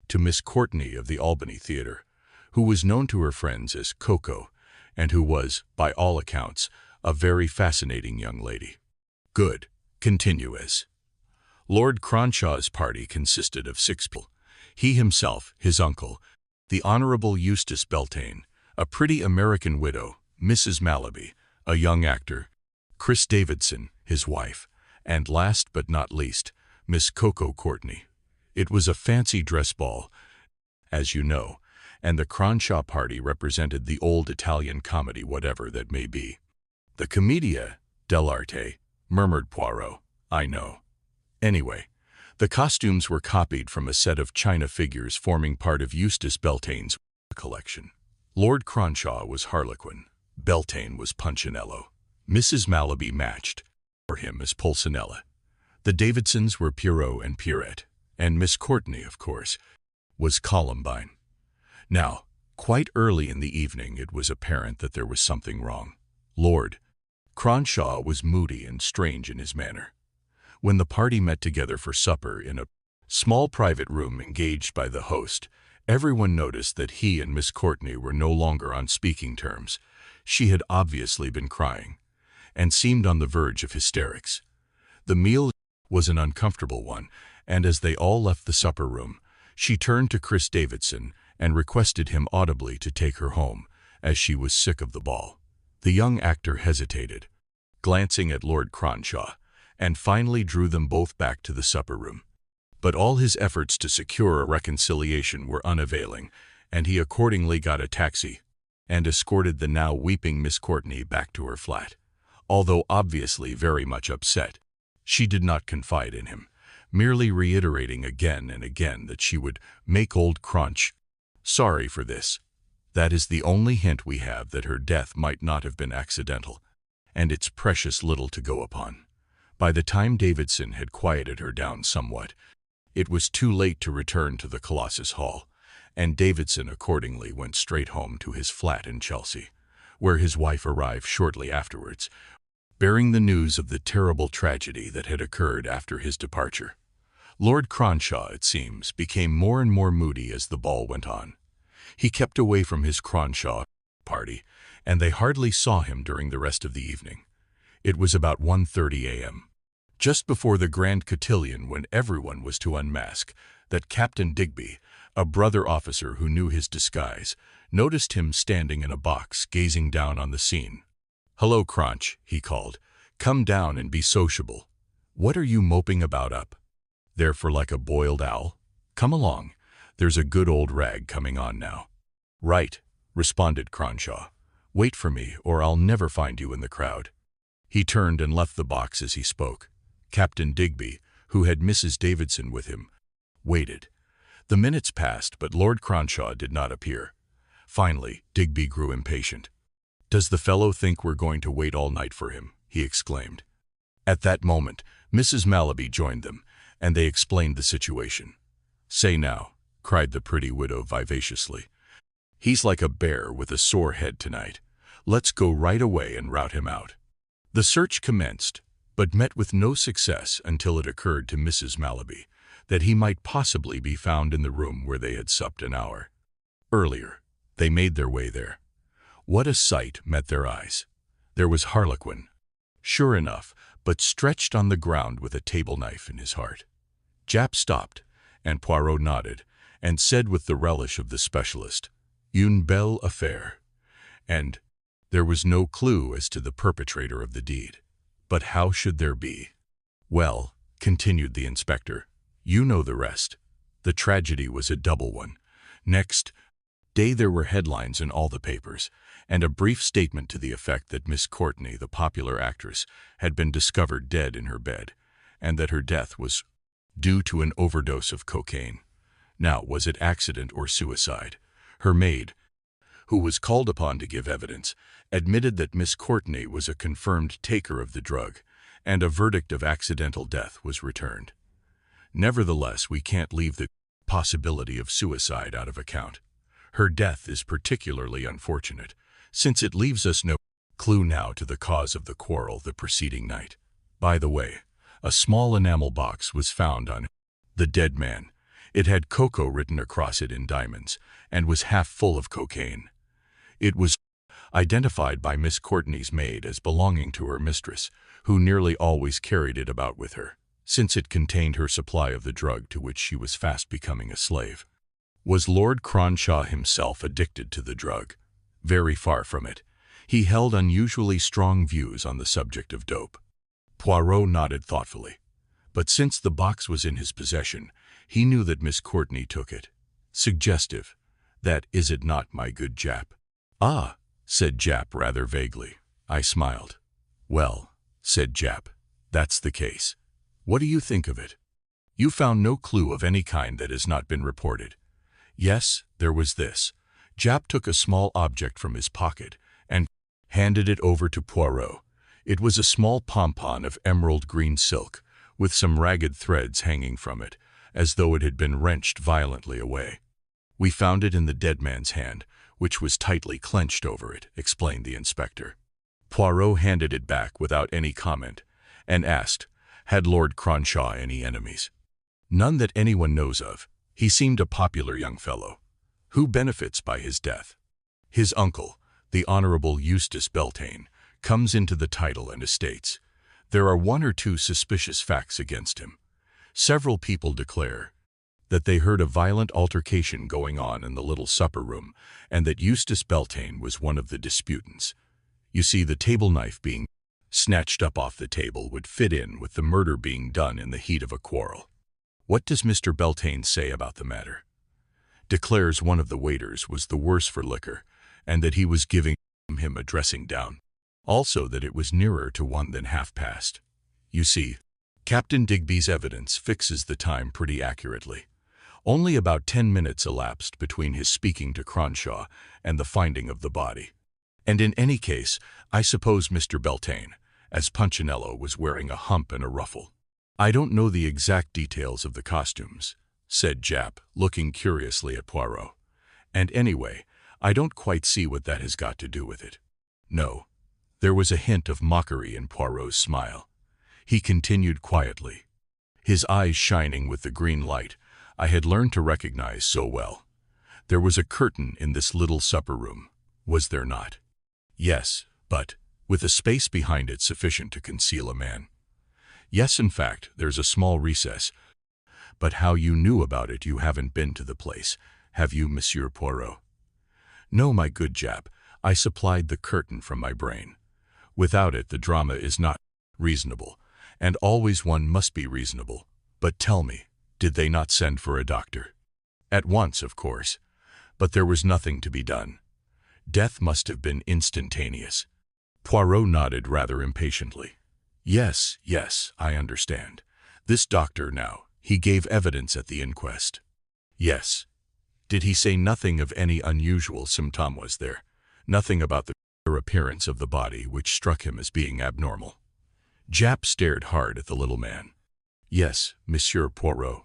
to Miss Courtney of the Albany Theatre, who was known to her friends as Coco, and who was, by all accounts, a very fascinating young lady. "Good. Continue as." Lord Cronshaw's party consisted of 6 people. He himself, his uncle, the Honorable Eustace Beltane, a pretty American widow, Mrs. Malaby, a young actor, Chris Davidson, his wife, and last but not least, Miss Coco Courtney. It was a fancy dress ball, as you know, and the Cronshaw party represented the old Italian comedy, whatever that may be. "The Commedia dell'arte," murmured Poirot. "I know. Anyway, the costumes were copied from a set of china figures forming part of Eustace Beltane's collection. Lord Cronshaw was Harlequin. Beltane was Punchinello. Mrs. Malaby matched for him as Pulcinella. The Davidsons were Poirot and Pierrette, and Miss Courtenay, of course, was Columbine. Now, quite early in the evening, it was apparent that there was something wrong. Lord Cronshaw was moody and strange in his manner. When the party met together for supper in a small private room engaged by the host, everyone noticed that he and Miss Courtenay were no longer on speaking terms. She had obviously been crying, and seemed on the verge of hysterics. The meal was an uncomfortable one, and as they all left the supper room, she turned to Chris Davidson and requested him audibly to take her home, as she was sick of the ball. The young actor hesitated, glancing at Lord Cronshaw, and finally drew them both back to the supper room. But all his efforts to secure a reconciliation were unavailing, and he accordingly got a taxi and escorted the now weeping Miss Courtenay back to her flat. Although obviously very much upset, she did not confide in him, merely reiterating again and again that she would make old Crunch sorry for this. That is the only hint we have that her death might not have been accidental, and it's precious little to go upon. By the time Davidson had quieted her down somewhat, it was too late to return to the Colossus Hall, and Davidson accordingly went straight home to his flat in Chelsea, where his wife arrived shortly afterwards, bearing the news of the terrible tragedy that had occurred after his departure. Lord Cronshaw, it seems, became more and more moody as the ball went on. He kept away from his Cronshaw party, and they hardly saw him during the rest of the evening. It was about 1:30 a.m., just before the grand cotillion, when everyone was to unmask, that Captain Digby, a brother officer who knew his disguise, noticed him standing in a box gazing down on the scene. "Hello, Crunch," he called. "Come down and be sociable. What are you moping about up there for like a boiled owl? Come along. There's a good old rag coming on now." "Right," responded Cronshaw. "Wait for me, or I'll never find you in the crowd." He turned and left the box as he spoke. Captain Digby, who had Mrs. Davidson with him, waited. The minutes passed, but Lord Cronshaw did not appear. Finally, Digby grew impatient. "Does the fellow think we're going to wait all night for him?" he exclaimed. At that moment, Mrs. Malaby joined them, and they explained the situation. "Say now," cried the pretty widow vivaciously, "he's like a bear with a sore head tonight. Let's go right away and rout him out." The search commenced, but met with no success until it occurred to Mrs. Malaby that he might possibly be found in the room where they had supped an hour earlier. They made their way there. What a sight met their eyes! There was Harlequin, sure enough, but stretched on the ground with a table knife in his heart. Japp stopped, and Poirot nodded, and said with the relish of the specialist, "Une belle affaire." And there was no clue as to the perpetrator of the deed. But how should there be? "Well," continued the inspector, "you know the rest. The tragedy was a double one. Next day there were headlines in all the papers, and a brief statement to the effect that Miss Courtenay, the popular actress, had been discovered dead in her bed, and that her death was due to an overdose of cocaine. Now, was it accident or suicide? Her maid, who was called upon to give evidence, admitted that Miss Courtenay was a confirmed taker of the drug, and a verdict of accidental death was returned. Nevertheless, we can't leave the possibility of suicide out of account. Her death is particularly unfortunate, since it leaves us no clue now to the cause of the quarrel the preceding night. By the way, a small enamel box was found on the dead man. It had Coco written across it in diamonds, and was half full of cocaine. It was identified by Miss Courtenay's maid as belonging to her mistress, who nearly always carried it about with her, since it contained her supply of the drug to which she was fast becoming a slave. Was Lord Cronshaw himself addicted to the drug? Very far from it. He held unusually strong views on the subject of dope. Poirot nodded thoughtfully. But since the box was in his possession, he knew that Miss Courtenay took it. Suggestive. That is it not, my good Jap? Ah, said Jap rather vaguely. I smiled. Well, said Jap, that's the case. What do you think of it? You found no clue of any kind that has not been reported. Yes, there was this. Jap took a small object from his pocket and handed it over to Poirot. It was a small pompon of emerald green silk, with some ragged threads hanging from it, as though it had been wrenched violently away. We found it in the dead man's hand, which was tightly clenched over it, explained the inspector. Poirot handed it back without any comment, and asked, had Lord Cronshaw any enemies? None that anyone knows of. He seemed a popular young fellow. Who benefits by his death? His uncle, the Honorable Eustace Beltane, comes into the title and estates. There are one or two suspicious facts against him. Several people declare that they heard a violent altercation going on in the little supper room, and that Eustace Beltane was one of the disputants. You see, the table knife being snatched up off the table would fit in with the murder being done in the heat of a quarrel. What does Mr. Beltane say about the matter? Declares one of the waiters was the worse for liquor, and that he was giving him a dressing down. Also that it was nearer to 1 than half past. You see, Captain Digby's evidence fixes the time pretty accurately. Only about 10 minutes elapsed between his speaking to Cronshaw and the finding of the body. And in any case, I suppose Mr. Beltane, as Punchinello, was wearing a hump and a ruffle. I don't know the exact details of the costumes, said Jap, looking curiously at Poirot. And anyway, I don't quite see what that has got to do with it. No. There was a hint of mockery in Poirot's smile. He continued quietly, his eyes shining with the green light I had learned to recognize so well. There was a curtain in this little supper room, was there not? Yes, but with a space behind it sufficient to conceal a man. Yes, in fact, there's a small recess. But how you knew about it, you haven't been to the place, have you, Monsieur Poirot? No, my good Jap, I supplied the curtain from my brain. Without it, the drama is not reasonable, and always one must be reasonable. But tell me, did they not send for a doctor? At once, of course. But there was nothing to be done. Death must have been instantaneous. Poirot nodded rather impatiently. Yes, I understand. This doctor now, he gave evidence at the inquest. Yes. Did he say nothing of any unusual symptom, was there? Nothing about the appearance of the body which struck him as being abnormal? Jap stared hard at the little man. Yes, Monsieur Poirot.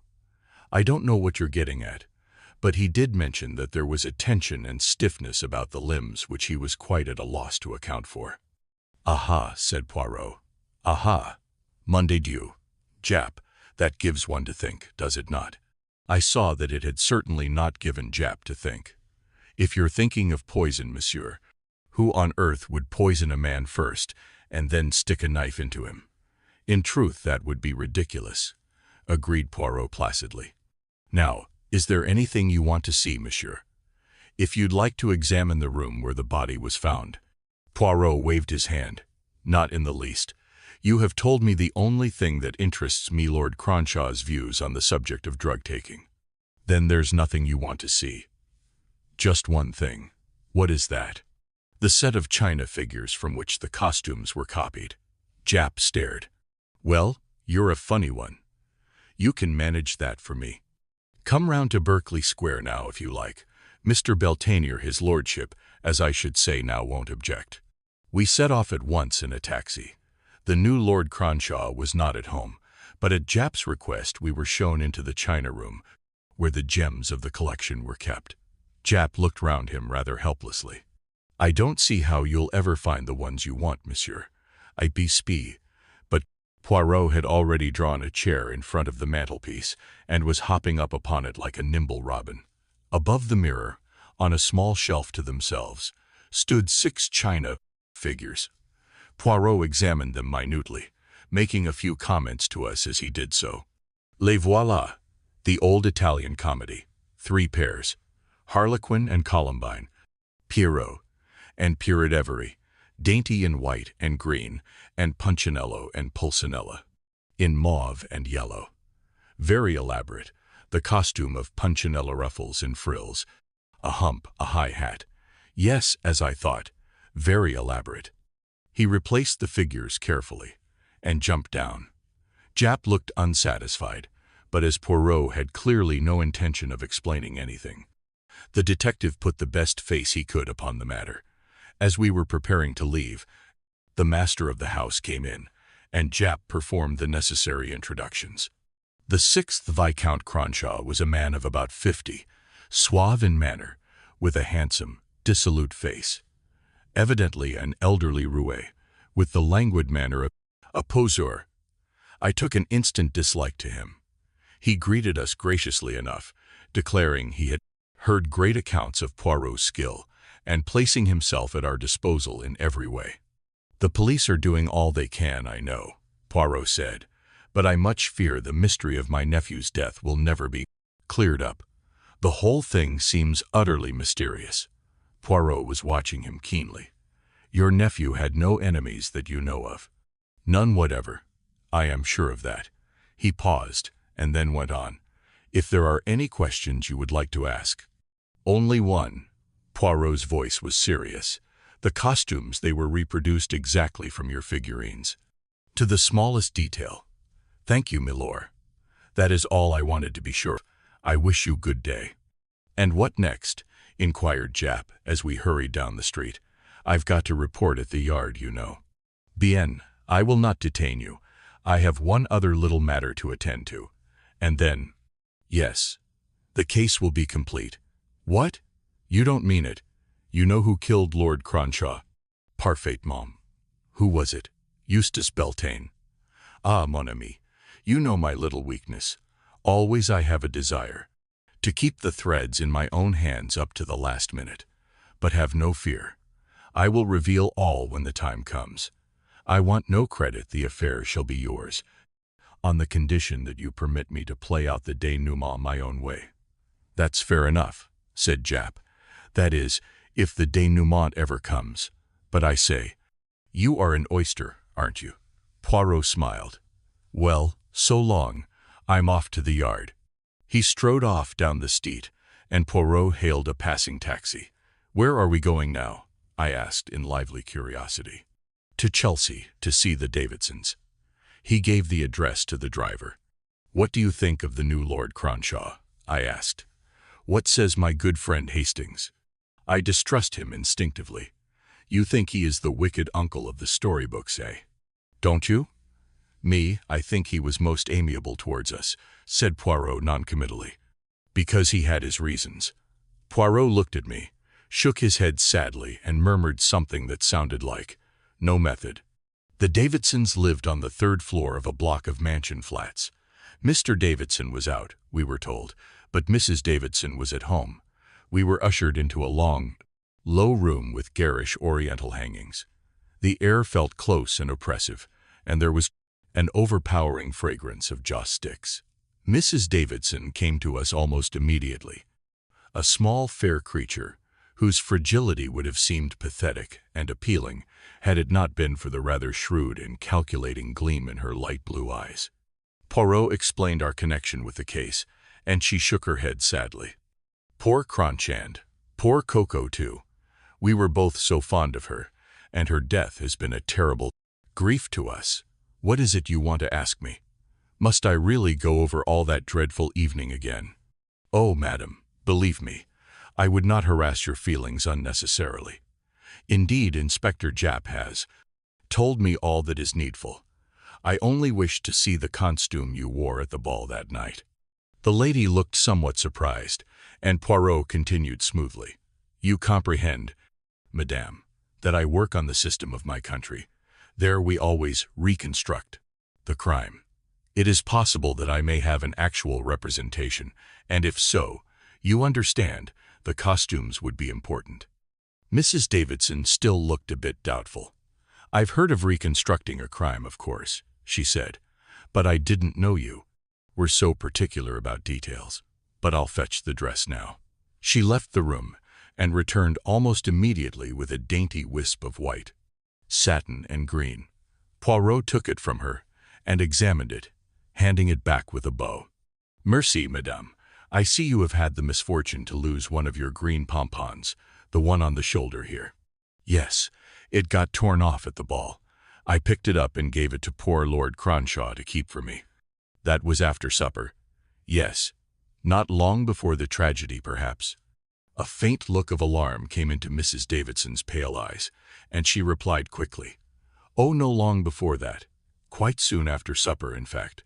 I don't know what you're getting at, but he did mention that there was a tension and stiffness about the limbs which he was quite at a loss to account for. Aha, said Poirot. Aha. Monday Dieu. Jap, that gives one to think, does it not? I saw that it had certainly not given Jap to think. If you're thinking of poison, monsieur, who on earth would poison a man first and then stick a knife into him? In truth, that would be ridiculous, agreed Poirot placidly. Now, is there anything you want to see, monsieur? If you'd like to examine the room where the body was found. Poirot waved his hand. Not in the least. You have told me the only thing that interests me, Lord Cronshaw's views on the subject of drug-taking. Then there's nothing you want to see. Just one thing. What is that? The set of china figures from which the costumes were copied. Jap stared. Well, you're a funny one. You can manage that for me. Come round to Berkeley Square now if you like. Mr. Beltane, his lordship, as I should say now, won't object. We set off at once in a taxi. The new Lord Cronshaw was not at home, but at Jap's request we were shown into the china room, where the gems of the collection were kept. Jap looked round him rather helplessly. I don't see how you'll ever find the ones you want, monsieur. I bespeak. But Poirot had already drawn a chair in front of the mantelpiece and was hopping up upon it like a nimble robin. Above the mirror, on a small shelf to themselves, stood 6 china figures. Poirot examined them minutely, making a few comments to us as he did so. Les voilà, the old Italian comedy, 3 pairs, Harlequin and Columbine, Pierrot and Piradevere, dainty in white and green, and Punchinello and Pulcinella, in mauve and yellow. Very elaborate, the costume of Punchinella ruffles and frills, a hump, a high hat. Yes, as I thought, very elaborate. He replaced the figures carefully and jumped down. Jap looked unsatisfied, but as Poirot had clearly no intention of explaining anything, the detective put the best face he could upon the matter. As we were preparing to leave, the master of the house came in, and Jap performed the necessary introductions. The sixth Viscount Cronshaw was a man of about 50, suave in manner, with a handsome, dissolute face. Evidently an elderly roué, with the languid manner of a poseur. I took an instant dislike to him. He greeted us graciously enough, declaring he had heard great accounts of Poirot's skill, and placing himself at our disposal in every way. "The police are doing all they can, I know," Poirot said, "but I much fear the mystery of my nephew's death will never be cleared up. The whole thing seems utterly mysterious." Poirot was watching him keenly. "Your nephew had no enemies that you know of?" "None whatever. I am sure of that." He paused, and then went on. "If there are any questions you would like to ask." "Only one." Poirot's voice was serious. "The costumes, they were reproduced exactly from your figurines, to the smallest detail." "Thank you, milord. That is all I wanted to be sure. I wish you good day." "And what next?" inquired Jap as we hurried down the street. "I've got to report at the yard, you know." "Bien, I will not detain you. I have one other little matter to attend to. And then—" "Yes, the case will be complete." "What? You don't mean it. You know who killed Lord Cronshaw?" "Parfaitement." "Who was it?" "Eustace Beltane." "Ah, mon ami, you know my little weakness. Always I have a desire to keep the threads in my own hands up to the last minute. But have no fear. I will reveal all when the time comes. I want no credit, the affair shall be yours, on the condition that you permit me to play out the denouement my own way." "That's fair enough," said Jap. "That is, if the denouement ever comes. But I say, you are an oyster, aren't you?" Poirot smiled. "Well, so long. I'm off to the yard." He strode off down the street, and Poirot hailed a passing taxi. "Where are we going now?" I asked in lively curiosity. "To Chelsea, to see the Davidsons." He gave the address to the driver. "What do you think of the new Lord Cronshaw?" I asked. "What says my good friend Hastings?" "I distrust him instinctively." "You think he is the wicked uncle of the storybooks, eh?" "Don't you?" "Me, I think he was most amiable towards us," said Poirot noncommittally. "Because he had his reasons." Poirot looked at me, shook his head sadly, and murmured something that sounded like, "No method." The Davidsons lived on the third floor of a block of mansion flats. Mr. Davidson was out, we were told, but Mrs. Davidson was at home. We were ushered into a long, low room with garish oriental hangings. The air felt close and oppressive, and there was an overpowering fragrance of joss sticks. Mrs. Davidson came to us almost immediately. A small, fair creature, whose fragility would have seemed pathetic and appealing had it not been for the rather shrewd and calculating gleam in her light blue eyes. Poirot explained our connection with the case, and she shook her head sadly. "Poor Cronchand, poor Coco too. We were both so fond of her, and her death has been a terrible grief to us. What is it you want to ask me? Must I really go over all that dreadful evening again?" "Oh, madam, believe me, I would not harass your feelings unnecessarily. Indeed, Inspector Jap has told me all that is needful. I only wish to see the costume you wore at the ball that night." The lady looked somewhat surprised, and Poirot continued smoothly. "You comprehend, madame, that I work on the system of my country. There we always reconstruct the crime. It is possible that I may have an actual representation, and if so, you understand, the costumes would be important." Mrs. Davidson still looked a bit doubtful. "I've heard of reconstructing a crime, of course," she said, "but I didn't know you were so particular about details. But I'll fetch the dress now." She left the room and returned almost immediately with a dainty wisp of white satin and green. Poirot took it from her and examined it, handing it back with a bow. "Merci, madame. I see you have had the misfortune to lose one of your green pompons, the one on the shoulder here. Yes, it got torn off at the ball. I picked it up and gave it to poor Lord Cronshaw to keep for me. That was after supper. Yes, not long before the tragedy, perhaps. A faint look of alarm came into Mrs. Davidson's pale eyes, and she replied quickly, "Oh, no long before that. Quite soon after supper, in fact."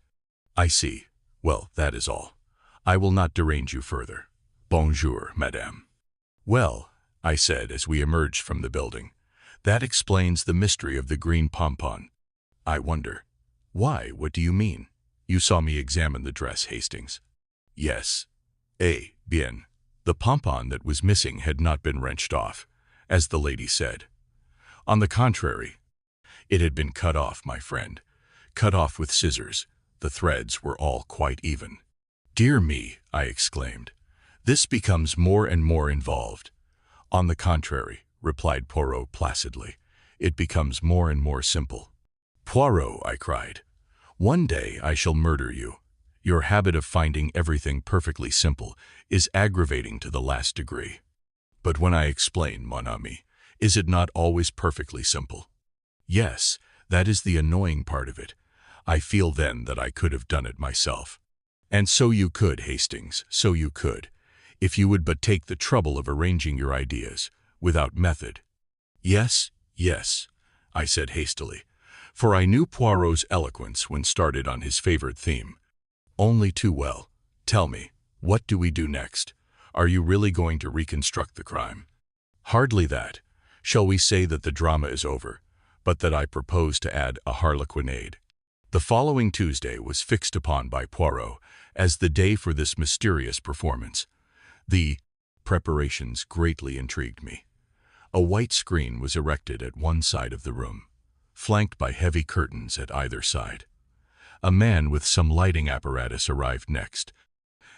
"I see. Well, that is all. I will not derange you further. Bonjour, madame." "Well," I said as we emerged from the building, "that explains the mystery of the green pompon. I wonder." "Why, what do you mean? You saw me examine the dress, Hastings." "Yes. Bien. The pompon that was missing had not been wrenched off, as the lady said. On the contrary, it had been cut off, my friend. Cut off with scissors. The threads were all quite even." "Dear me," I exclaimed. "This becomes more and more involved." "On the contrary," replied Poirot placidly, "it becomes more and more simple." "Poirot," I cried, "one day I shall murder you. Your habit of finding everything perfectly simple is aggravating to the last degree." "But when I explain, mon ami, is it not always perfectly simple?" "Yes, that is the annoying part of it. I feel then that I could have done it myself." "And so you could, Hastings, so you could, if you would but take the trouble of arranging your ideas, without method." "Yes, yes," I said hastily, for I knew Poirot's eloquence when started on his favorite theme. "Only too well. Tell me, what do we do next? Are you really going to reconstruct the crime?" "Hardly that. Shall we say that the drama is over, but that I propose to add a harlequinade?" The following Tuesday was fixed upon by Poirot as the day for this mysterious performance. The preparations greatly intrigued me. A white screen was erected at one side of the room, flanked by heavy curtains at either side. A man with some lighting apparatus arrived next,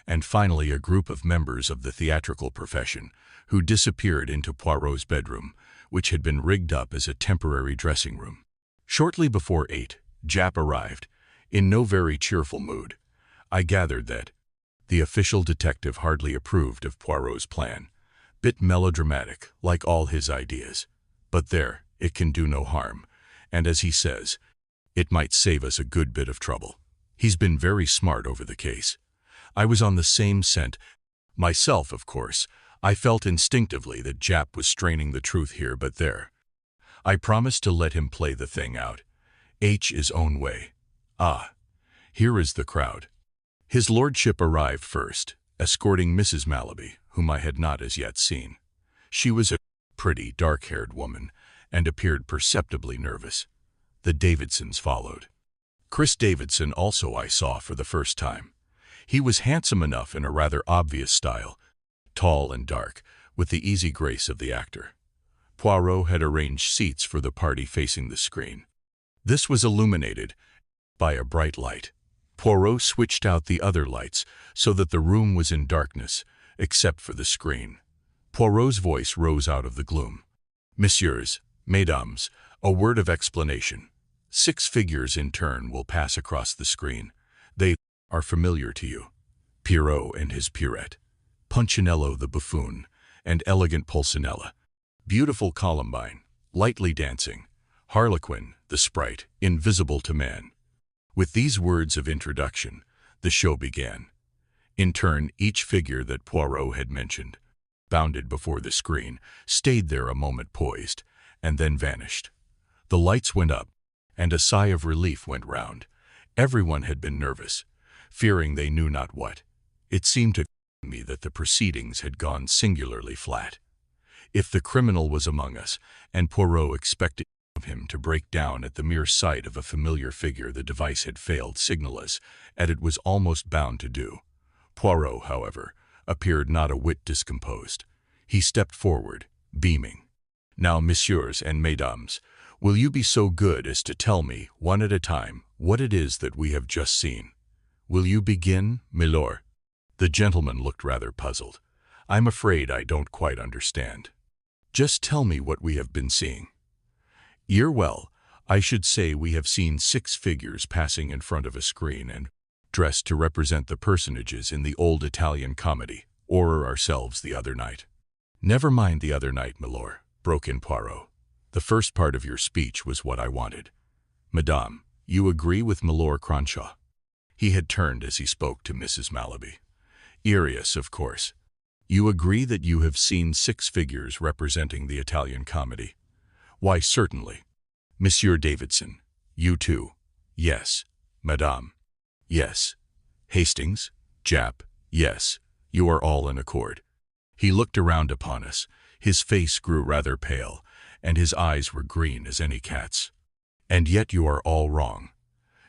and finally a group of members of the theatrical profession who disappeared into Poirot's bedroom, which had been rigged up as a temporary dressing room. Shortly before 8, Japp arrived, in no very cheerful mood. I gathered that the official detective hardly approved of Poirot's plan. Bit melodramatic, like all his ideas. But there, it can do no harm, and as he says, it might save us a good bit of trouble. He's been very smart over the case. I was on the same scent. Myself, of course, I felt instinctively that Japp was straining the truth here, but there. I promised to let him play the thing out. His own way. Ah, here is the crowd. His lordship arrived first, escorting Mrs. Mallaby, whom I had not as yet seen. She was a pretty, dark-haired woman, and appeared perceptibly nervous. The Davidsons followed. Chris Davidson also I saw for the first time. He was handsome enough in a rather obvious style, tall and dark, with the easy grace of the actor. Poirot had arranged seats for the party facing the screen. This was illuminated by a bright light. Poirot switched out the other lights so that the room was in darkness, except for the screen. Poirot's voice rose out of the gloom. "Messieurs, mesdames, a word of explanation. 6 figures in turn will pass across the screen. They are familiar to you. Poirot and his Pierrette, Punchinello the buffoon, and elegant Pulcinella, beautiful Columbine, lightly dancing, Harlequin, the sprite, invisible to man." With these words of introduction, the show began. In turn, each figure that Poirot had mentioned bounded before the screen, stayed there a moment poised, and then vanished. The lights went up, and a sigh of relief went round. Everyone had been nervous, fearing they knew not what. It seemed to me that the proceedings had gone singularly flat. If the criminal was among us, and Poirot expected of him to break down at the mere sight of a familiar figure the device had failed signal-less, as it was almost bound to do. Poirot, however, appeared not a whit discomposed. He stepped forward, beaming. "Now, messieurs and mesdames, will you be so good as to tell me, one at a time, what it is that we have just seen? Will you begin, milord?" The gentleman looked rather puzzled. "I'm afraid I don't quite understand." "Just tell me what we have been seeing." "Well, I should say we have seen 6 figures passing in front of a screen and dressed to represent the personages in the old Italian comedy, or ourselves the other night. Never mind the other night, milord, broke in Poirot. The first part of your speech was what I wanted. Madame, you agree with Milord Cronshaw? He had turned as he spoke to Mrs. Malaby. Arius, of course. You agree that you have seen 6 figures representing the Italian comedy? Why, certainly. Monsieur Davidson, you too? Yes. Madame? Yes. Hastings? Jap? Yes. You are all in accord. He looked around upon us. His face grew rather pale, and his eyes were green as any cat's. And yet you are all wrong.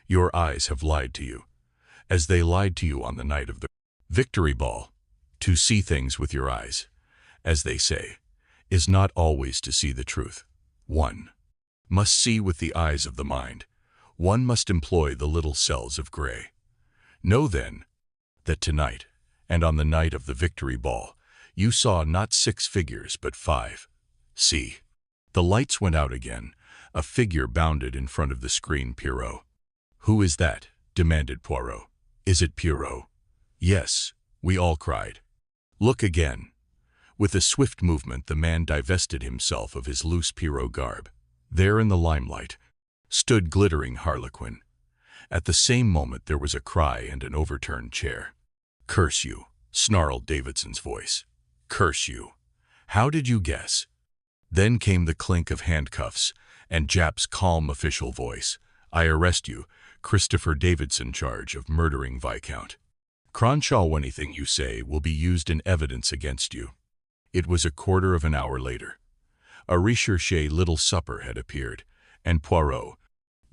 Your eyes have lied to you, as they lied to you on the night of the Victory Ball. To see things with your eyes, as they say, is not always to see the truth. One must see with the eyes of the mind. One must employ the little cells of gray. Know then, that tonight, and on the night of the Victory Ball, you saw not 6 figures but 5. See. The lights went out again. A figure bounded in front of the screen. Poirot. Who is that? Demanded Poirot. Is it Poirot? Yes, we all cried. Look again. With a swift movement, the man divested himself of his loose Poirot garb. There in the limelight stood glittering Harlequin. At the same moment there was a cry and an overturned chair. Curse you, snarled Davidson's voice. Curse you. How did you guess? Then came the clink of handcuffs and Jap's calm official voice. I arrest you, Christopher Davidson, charge of murdering Viscount Cronshaw. Anything you say will be used in evidence against you. It was a quarter of an hour later. A recherché little supper had appeared, and Poirot,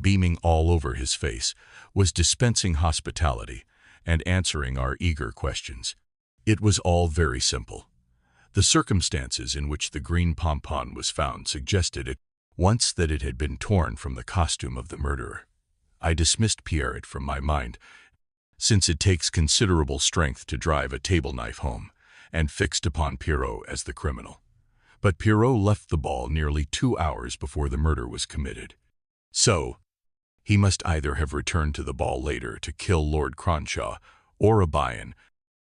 beaming all over his face, was dispensing hospitality and answering our eager questions. It was all very simple. The circumstances in which the green pompon was found suggested at once that it had been torn from the costume of the murderer. I dismissed Poirot from my mind, since it takes considerable strength to drive a table knife home, and fixed upon Poirot as the criminal. But Poirot left the ball nearly 2 hours before the murder was committed. So, he must either have returned to the ball later to kill Lord Cronshaw, or O'Brien.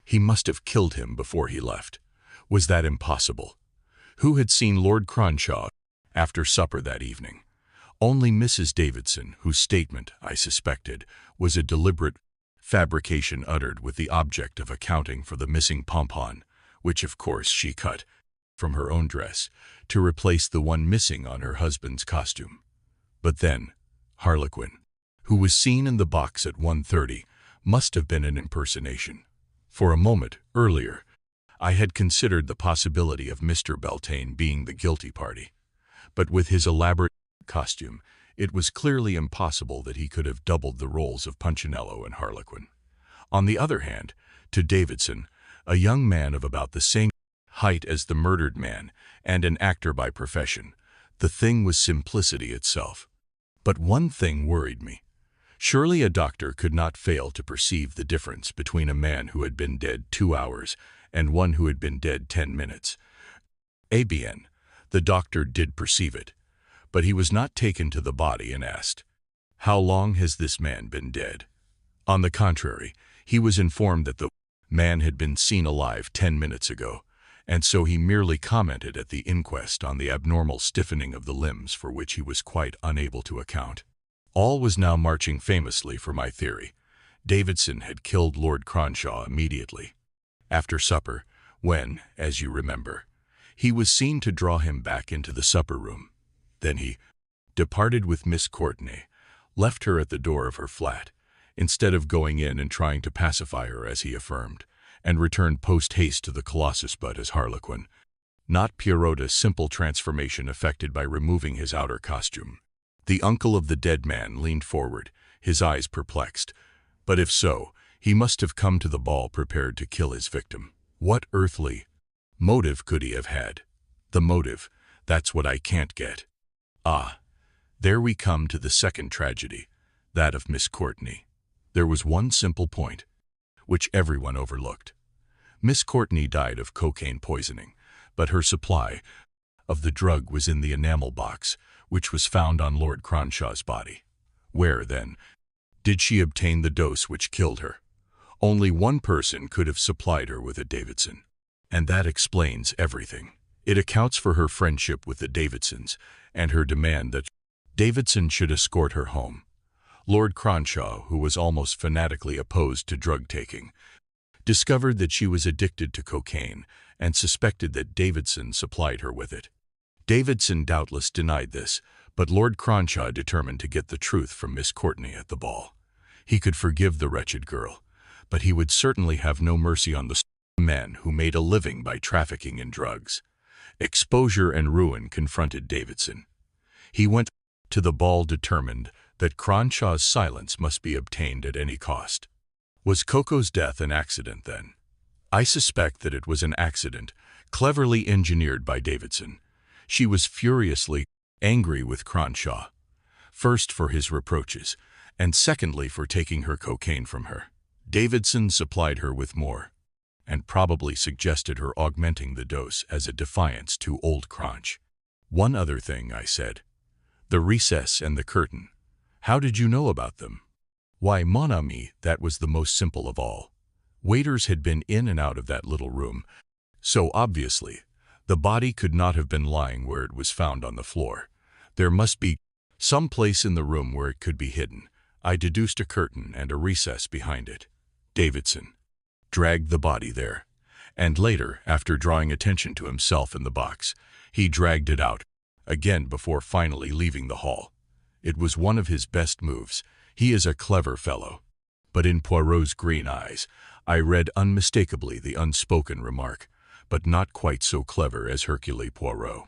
He must have killed him before he left. Was that impossible? Who had seen Lord Cronshaw after supper that evening? Only Mrs. Davidson, whose statement, I suspected, was a deliberate fabrication uttered with the object of accounting for the missing pompon, which of course she cut from her own dress to replace the one missing on her husband's costume. But then, Harlequin, who was seen in the box at 1:30, must have been an impersonation. For a moment, earlier, I had considered the possibility of Mr. Beltane being the guilty party. But with his elaborate costume, it was clearly impossible that he could have doubled the roles of Punchinello and Harlequin. On the other hand, to Davidson, a young man of about the same height as the murdered man, and an actor by profession, the thing was simplicity itself. But one thing worried me. Surely a doctor could not fail to perceive the difference between a man who had been dead 2 hours and one who had been dead 10 minutes. Bien, the doctor did perceive it, but he was not taken to the body and asked, "How long has this man been dead?" On the contrary, he was informed that the man had been seen alive 10 minutes ago, and so he merely commented at the inquest on the abnormal stiffening of the limbs for which he was quite unable to account. All was now marching famously for my theory. Davidson had killed Lord Cronshaw immediately after supper, when, as you remember, he was seen to draw him back into the supper-room. Then he departed with Miss Courtenay, left her at the door of her flat, instead of going in and trying to pacify her as he affirmed, and returned post-haste to the Colossus but as Harlequin. Not Poirot, a simple transformation effected by removing his outer costume. The uncle of the dead man leaned forward, his eyes perplexed. But if so, he must have come to the ball prepared to kill his victim. What earthly motive could he have had? The motive, that's what I can't get. Ah, there we come to the second tragedy, that of Miss Courtenay. There was one simple point, which everyone overlooked. Miss Courtenay died of cocaine poisoning, but her supply of the drug was in the enamel box, which was found on Lord Cronshaw's body. Where, then, Did she obtain the dose which killed her? Only one person could have supplied her with a Davidson. And that explains everything. It accounts for her friendship with the Davidsons and her demand that Davidson should escort her home. Lord Cronshaw, who was almost fanatically opposed to drug-taking, discovered that she was addicted to cocaine and suspected that Davidson supplied her with it. Davidson doubtless denied this, but Lord Cronshaw determined to get the truth from Miss Courtenay at the ball. He could forgive the wretched girl, but he would certainly have no mercy on the men who made a living by trafficking in drugs. Exposure and ruin confronted Davidson. He went to the ball determined that Cronshaw's silence must be obtained at any cost. Was Coco's death an accident then? I suspect that it was an accident, cleverly engineered by Davidson. She was furiously angry with Cronshaw, first for his reproaches, and secondly for taking her cocaine from her. Davidson supplied her with more, and probably suggested her augmenting the dose as a defiance to old Cronch. One other thing, I said. The recess and the curtain. How did you know about them? Why, mon ami, that was the most simple of all. Waiters had been in and out of that little room, so obviously the body could not have been lying where it was found on the floor. There must be some place in the room where it could be hidden. I deduced a curtain and a recess behind it. Davidson dragged the body there, and later, after drawing attention to himself in the box, he dragged it out again before finally leaving the hall. It was one of his best moves. He is a clever fellow. But in Poirot's green eyes, I read unmistakably the unspoken remark, but not quite so clever as Hercule Poirot.